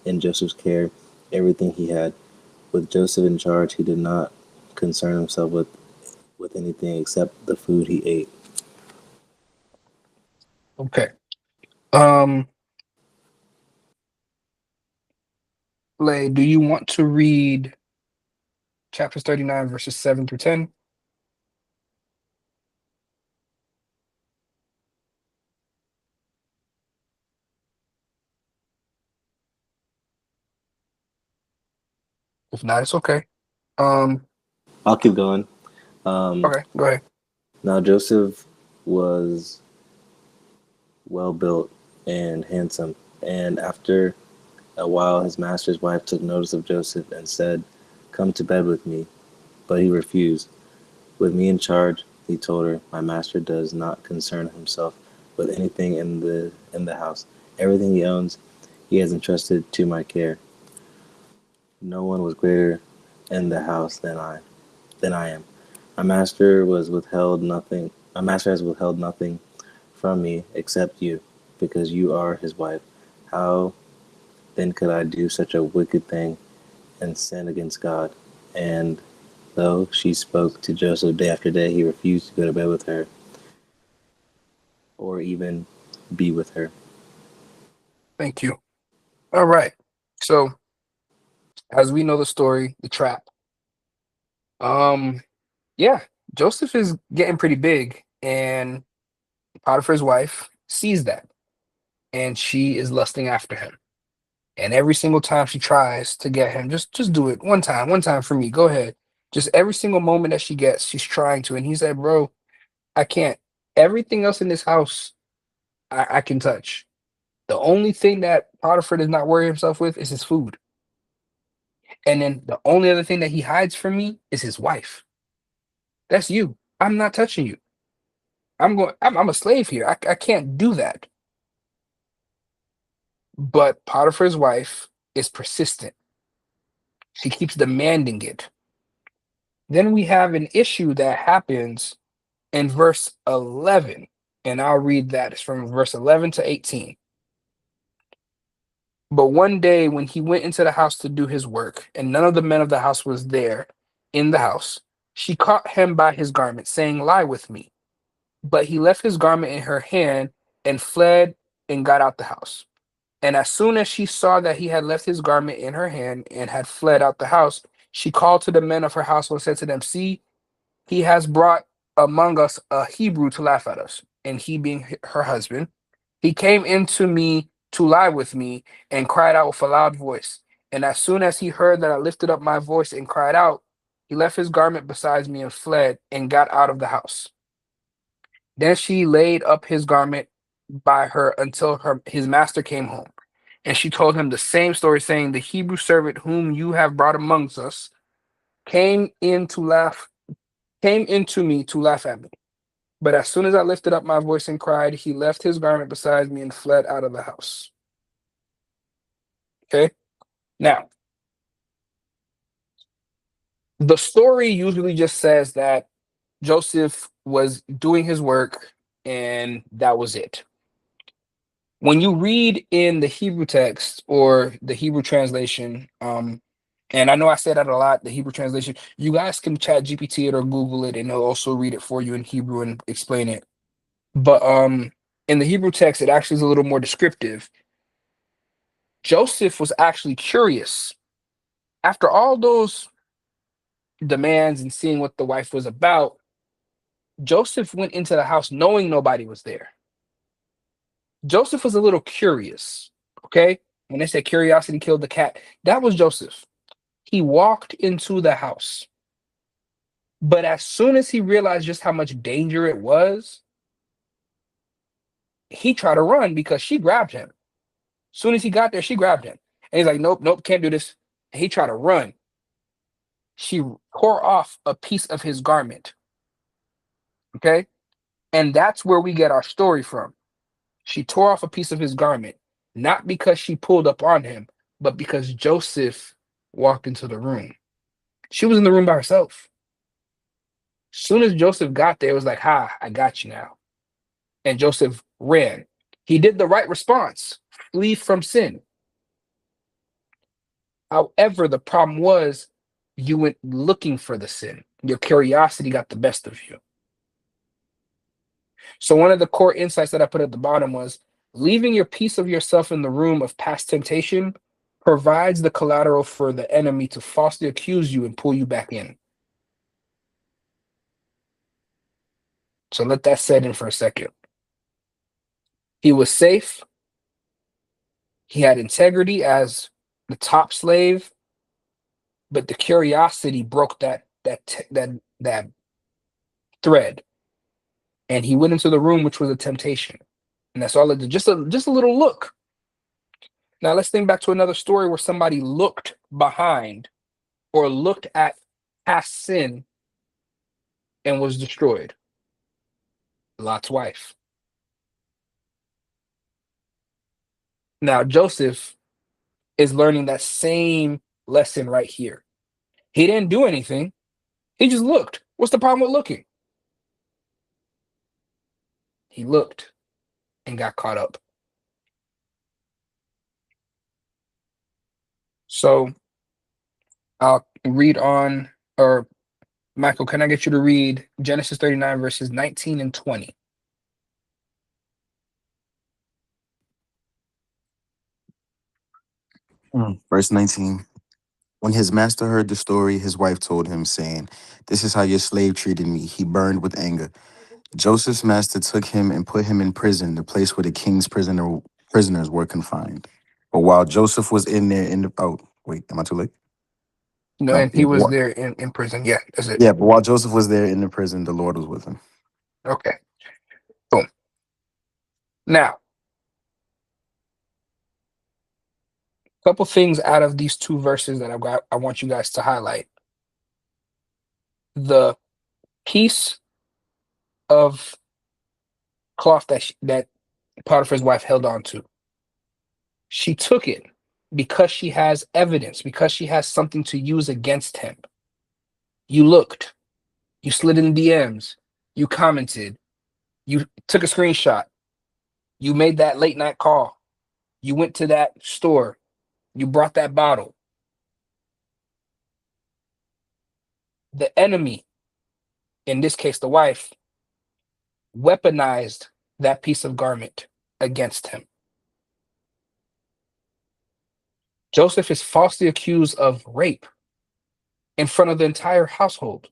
in Joseph's care everything he had. With Joseph in charge, he did not concern himself with anything except the food he ate. Okay. Um, Lay, do you want to read chapters 39, verses 7 through 10? If not, it's okay. Um, I'll keep going. Um, okay, go ahead. Now Joseph was well built and handsome, and after a while his master's wife took notice of Joseph and said, "Come to bed with me." But he refused. "With me in charge," he told her, "my master does not concern himself with anything in the house. Everything he owns, he has entrusted to my care. No one was greater in the house than I am. My master was withheld nothing. My master has withheld nothing from me except you, because you are his wife. How then could I do such a wicked thing and sin against God?" And though she spoke to Joseph day after day, he refused to go to bed with her or even be with her. Thank you. All right. So, as we know the story, the trap. Um, yeah, Joseph is getting pretty big, and Potiphar's wife sees that, and she is lusting after him. And every single time she tries to get him, just do it one time for me. Go ahead. Just every single moment that she gets, she's trying to. And he said, "Bro, I can't. Everything else in this house, I can touch. The only thing that Potiphar does not worry himself with is his food. And then the only other thing that he hides from me is his wife. That's you. I'm not touching you. I'm a slave here. I can't do that." But Potiphar's wife is persistent. She keeps demanding it. Then we have an issue that happens in verse 11. And I'll read that. It's from verse 11 to 18. But one day when he went into the house to do his work, and none of the men of the house was there in the house, she caught him by his garment, saying, "Lie with me." But he left his garment in her hand and fled and got out the house. And as soon as she saw that he had left his garment in her hand and had fled out the house, she called to the men of her household and said to them, "See, he has brought among us a Hebrew to laugh at us." And he, being her husband, he came into me to lie with me and cried out with a loud voice. And as soon as he heard that I lifted up my voice and cried out, he left his garment beside me and fled and got out of the house. Then she laid up his garment by her until his master came home. And she told him the same story, saying, "The Hebrew servant whom you have brought amongst us came in to laugh, came into me to laugh at me. But as soon as I lifted up my voice and cried, he left his garment beside me and fled out of the house." Okay. Now, the story usually just says that Joseph was doing his work and that was it. When you read in the Hebrew text or the Hebrew translation, and I know I say that a lot, the Hebrew translation, you guys can chat GPT it or Google it and it'll also read it for you in Hebrew and explain it. But in the Hebrew text, it actually is a little more descriptive. Joseph was actually curious. After all those demands and seeing what the wife was about, Joseph went into the house knowing nobody was there. Joseph was a little curious. Okay. When they said curiosity killed the cat, that was Joseph. He walked into the house. But as soon as he realized just how much danger it was, he tried to run because she grabbed him. As soon as he got there, she grabbed him. And he's like, nope, nope, can't do this. And he tried to run. She tore off a piece of his garment. Okay. And that's where we get our story from. She tore off a piece of his garment, not because she pulled up on him, but because Joseph walked into the room. She was in the room by herself. As soon as Joseph got there, it was like, ha, I got you now. And Joseph ran. He did the right response, flee from sin. However, the problem was you went looking for the sin. Your curiosity got the best of you. So one of the core insights that I put at the bottom was leaving your piece of yourself in the room of past temptation provides the collateral for the enemy to falsely accuse you and pull you back in. So let that set in for a second. He was safe. He had integrity as the top slave, but the curiosity broke that thread, and he went into the room, which was a temptation, and that's all it did. Just a little look. Now let's think back to another story where somebody looked behind or looked at past sin and was destroyed. Lot's wife. Now Joseph is learning that same lesson right here. He didn't do anything. He just looked. What's the problem with looking? He looked and got caught up. So I'll read on, or Michael, can I get you to read Genesis 39 verses 19 and 20? Verse 19. When his master heard the story, his wife told him, saying, "This is how your slave treated me." He burned with anger. Joseph's master took him and put him in prison, the place where the king's prisoners were confined. But while Joseph was in there, oh, wait, am I too late? No, No. and he was there in prison. Yeah, that's it. Yeah, but while Joseph was there in the prison, the Lord was with him. Okay. Boom. Now, a couple things out of these two verses that I want you guys to highlight. The piece of cloth that Potiphar's wife held on to. She took it because she has evidence, because she has something to use against him. You looked, you slid in DMs, you commented, you took a screenshot, you made that late night call, you went to that store, you brought that bottle. The enemy, in this case the wife, weaponized that piece of garment against him. Joseph is falsely accused of rape in front of the entire household.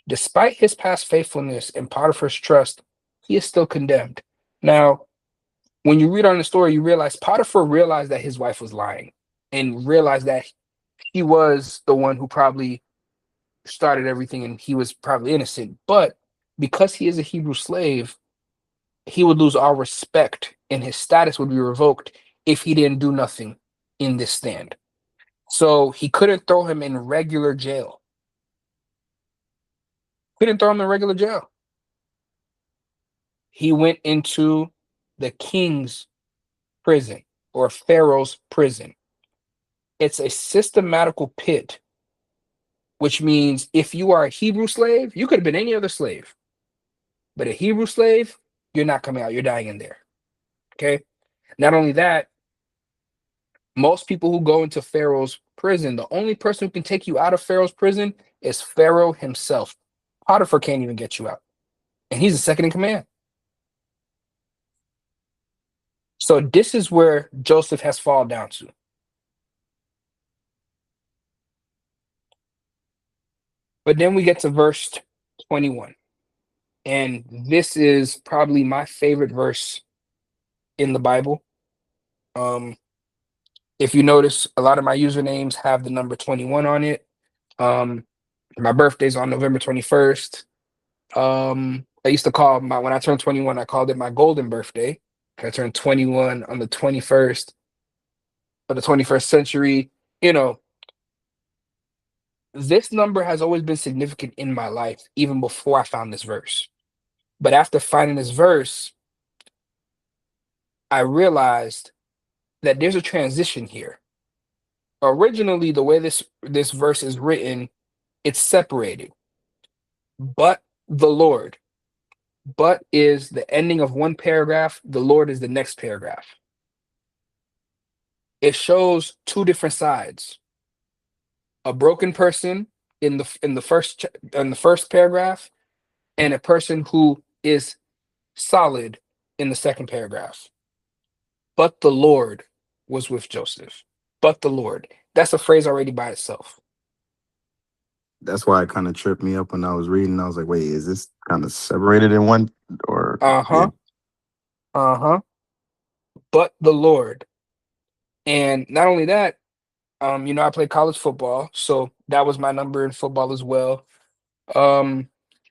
Despite his past faithfulness and Potiphar's trust, he is still condemned. Now, when you read on the story, you realize Potiphar realized that his wife was lying and realized that he was the one who probably started everything and he was probably innocent. But because he is a Hebrew slave, he would lose all respect and his status would be revoked if he didn't do nothing in this stand. So he couldn't throw him in regular jail. Couldn't throw him in regular jail. He went into the king's prison or Pharaoh's prison. It's a systematical pit, which means if you are a Hebrew slave, you could have been any other slave, but a Hebrew slave, you're not coming out, you're dying in there. Okay. Not only that, most people who go into Pharaoh's prison, the only person who can take you out of Pharaoh's prison is Pharaoh himself. Potiphar can't even get you out, and he's the second in command. So this is where Joseph has fallen down to. But then we get to verse 21. And this is probably my favorite verse in the Bible. If you notice, a lot of my usernames have the number 21 on it. My birthday's on November 21st. I used to call my when I turned 21, I called it my golden birthday. I turned 21 on the 21st of the 21st century. You know, this number has always been significant in my life, even before I found this verse. But after finding this verse, I realized that there's a transition here. Originally, the way this verse is written, it's separated. But the Lord. But is the ending of one paragraph, the Lord is the next paragraph. It shows two different sides. A broken person in the first paragraph, and a person who is solid in the second paragraph. But the Lord was with Joseph. But the Lord. That's a phrase already by itself. That's why it kind of tripped me up when I was reading. I was like, wait, is this kind of separated in one or yeah? Uh-huh. Uh-huh. But the Lord. And not only that, I played college football, so that was my number in football as well. Um,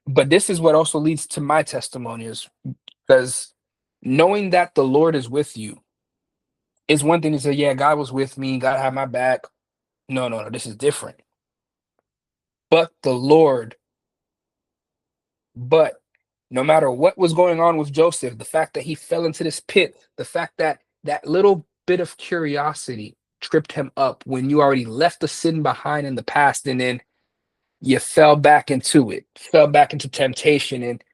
but this is what also leads to my testimony is because knowing that the Lord is with you is one thing to say, yeah, God was with me, God had my back. No, no, no, this is different. But the Lord, but no matter what was going on with Joseph, the fact that he fell into this pit, the fact that that little bit of curiosity tripped him up when you already left the sin behind in the past and then you fell back into it, fell back into temptation, and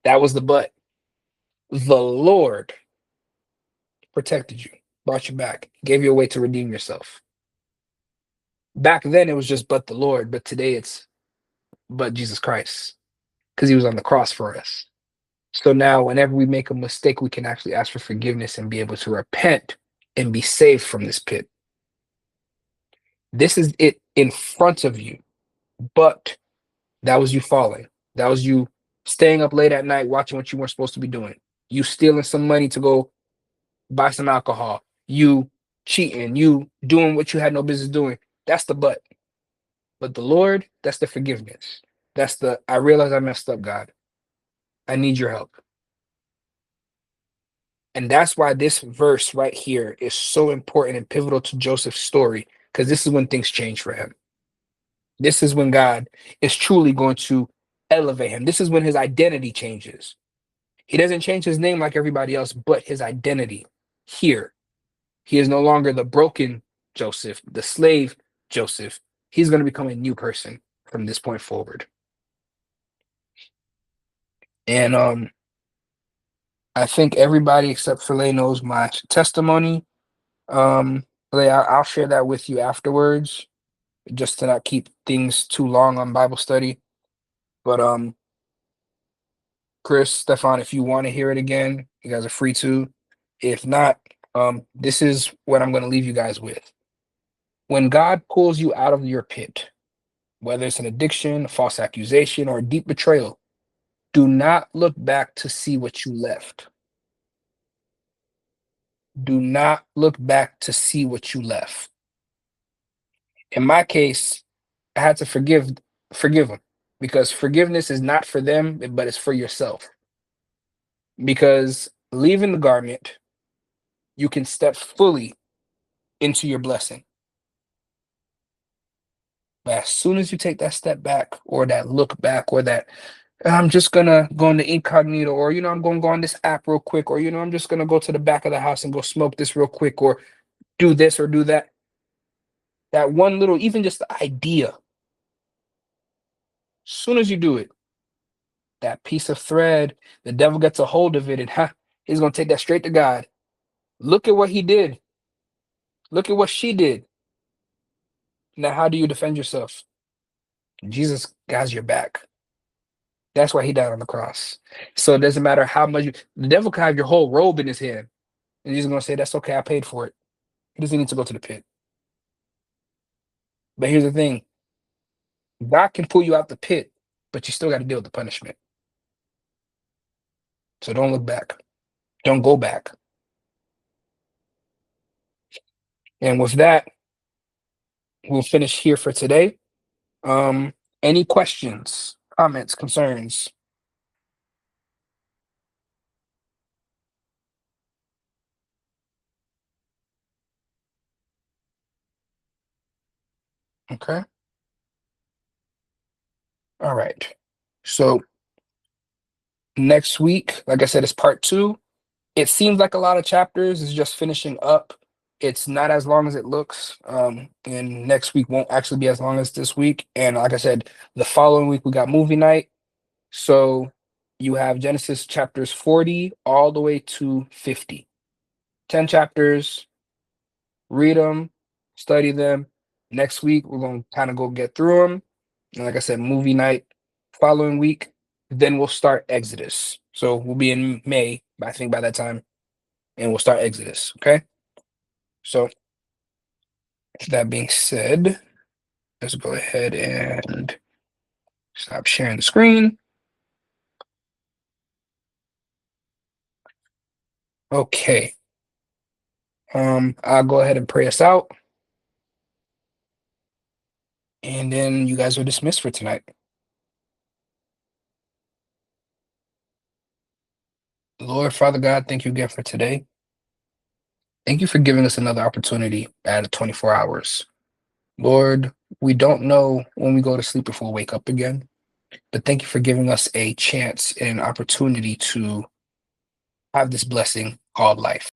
that was the but. The Lord protected you, brought you back, gave you a way to redeem yourself. Back then it was just but the Lord, but today it's but Jesus Christ, because he was on the cross for us. So now whenever we make a mistake, we can actually ask for forgiveness and be able to repent and be saved from this pit. This is it in front of you, but that was you falling. That was you staying up late at night watching what you weren't supposed to be doing. You stealing some money to go buy some alcohol. You cheating. You doing what you had no business doing. That's the but. But the Lord, that's the forgiveness. That's the I realize I messed up, God. I need your help. And that's why this verse right here is so important and pivotal to Joseph's story, because this is when things change for him. This is when God is truly going to elevate him. This is when his identity changes. He doesn't change his name like everybody else, but his identity here. He is no longer the broken Joseph, the slave Joseph. He's going to become a new person from this point forward. And I think everybody except Filet knows my testimony. Filet, I'll share that with you afterwards, just to not keep things too long on Bible study. But Chris, Stefan, if you want to hear it again, you guys are free to. If not, this is what I'm going to leave you guys with. When God pulls you out of your pit, whether it's an addiction, a false accusation, or a deep betrayal, do not look back to see what you left. Do not look back to see what you left. In my case, I had to forgive them, because forgiveness is not for them, but it's for yourself. Because leaving the garment, you can step fully into your blessing. But as soon as you take that step back, or that look back, or that I'm just gonna go into incognito, or I'm gonna go on this app real quick, or I'm just gonna go to the back of the house and go smoke this real quick, or do this or do that. That one little, even just the idea, as soon as you do it, that piece of thread, the devil gets a hold of it, and he's gonna take that straight to God. Look at what he did. Look at what she did. Now, how do you defend yourself? Jesus has your back. That's why he died on the cross. So it doesn't matter how much the devil can have your whole robe in his hand, and he's gonna say, "That's okay, I paid for it." He doesn't need to go to the pit. But here's the thing: God can pull you out the pit, but you still got to deal with the punishment. So don't look back. Don't go back. And with that, we'll finish here for today. Any questions, comments, concerns? Okay. All right. So next week, like I said, it's part two. It seems like a lot of chapters is just finishing up. It's not as long as it looks. And next week won't actually be as long as this week. And like I said, the following week we got movie night. So you have Genesis chapters 40 all the way to 50. 10 chapters, read them, study them. Next week we're going to kind of go get through them. And like I said, movie night following week. Then we'll start Exodus. So we'll be in May, I think, by that time, and we'll start Exodus. Okay. So that being said, let's go ahead and stop sharing the screen. Okay. I'll go ahead and pray us out, and then you guys are dismissed for tonight. Lord, Father God, thank you again for today. Thank you for giving us another opportunity at 24 hours. Lord, we don't know when we go to sleep if we'll wake up again, but thank you for giving us a chance and opportunity to have this blessing called life.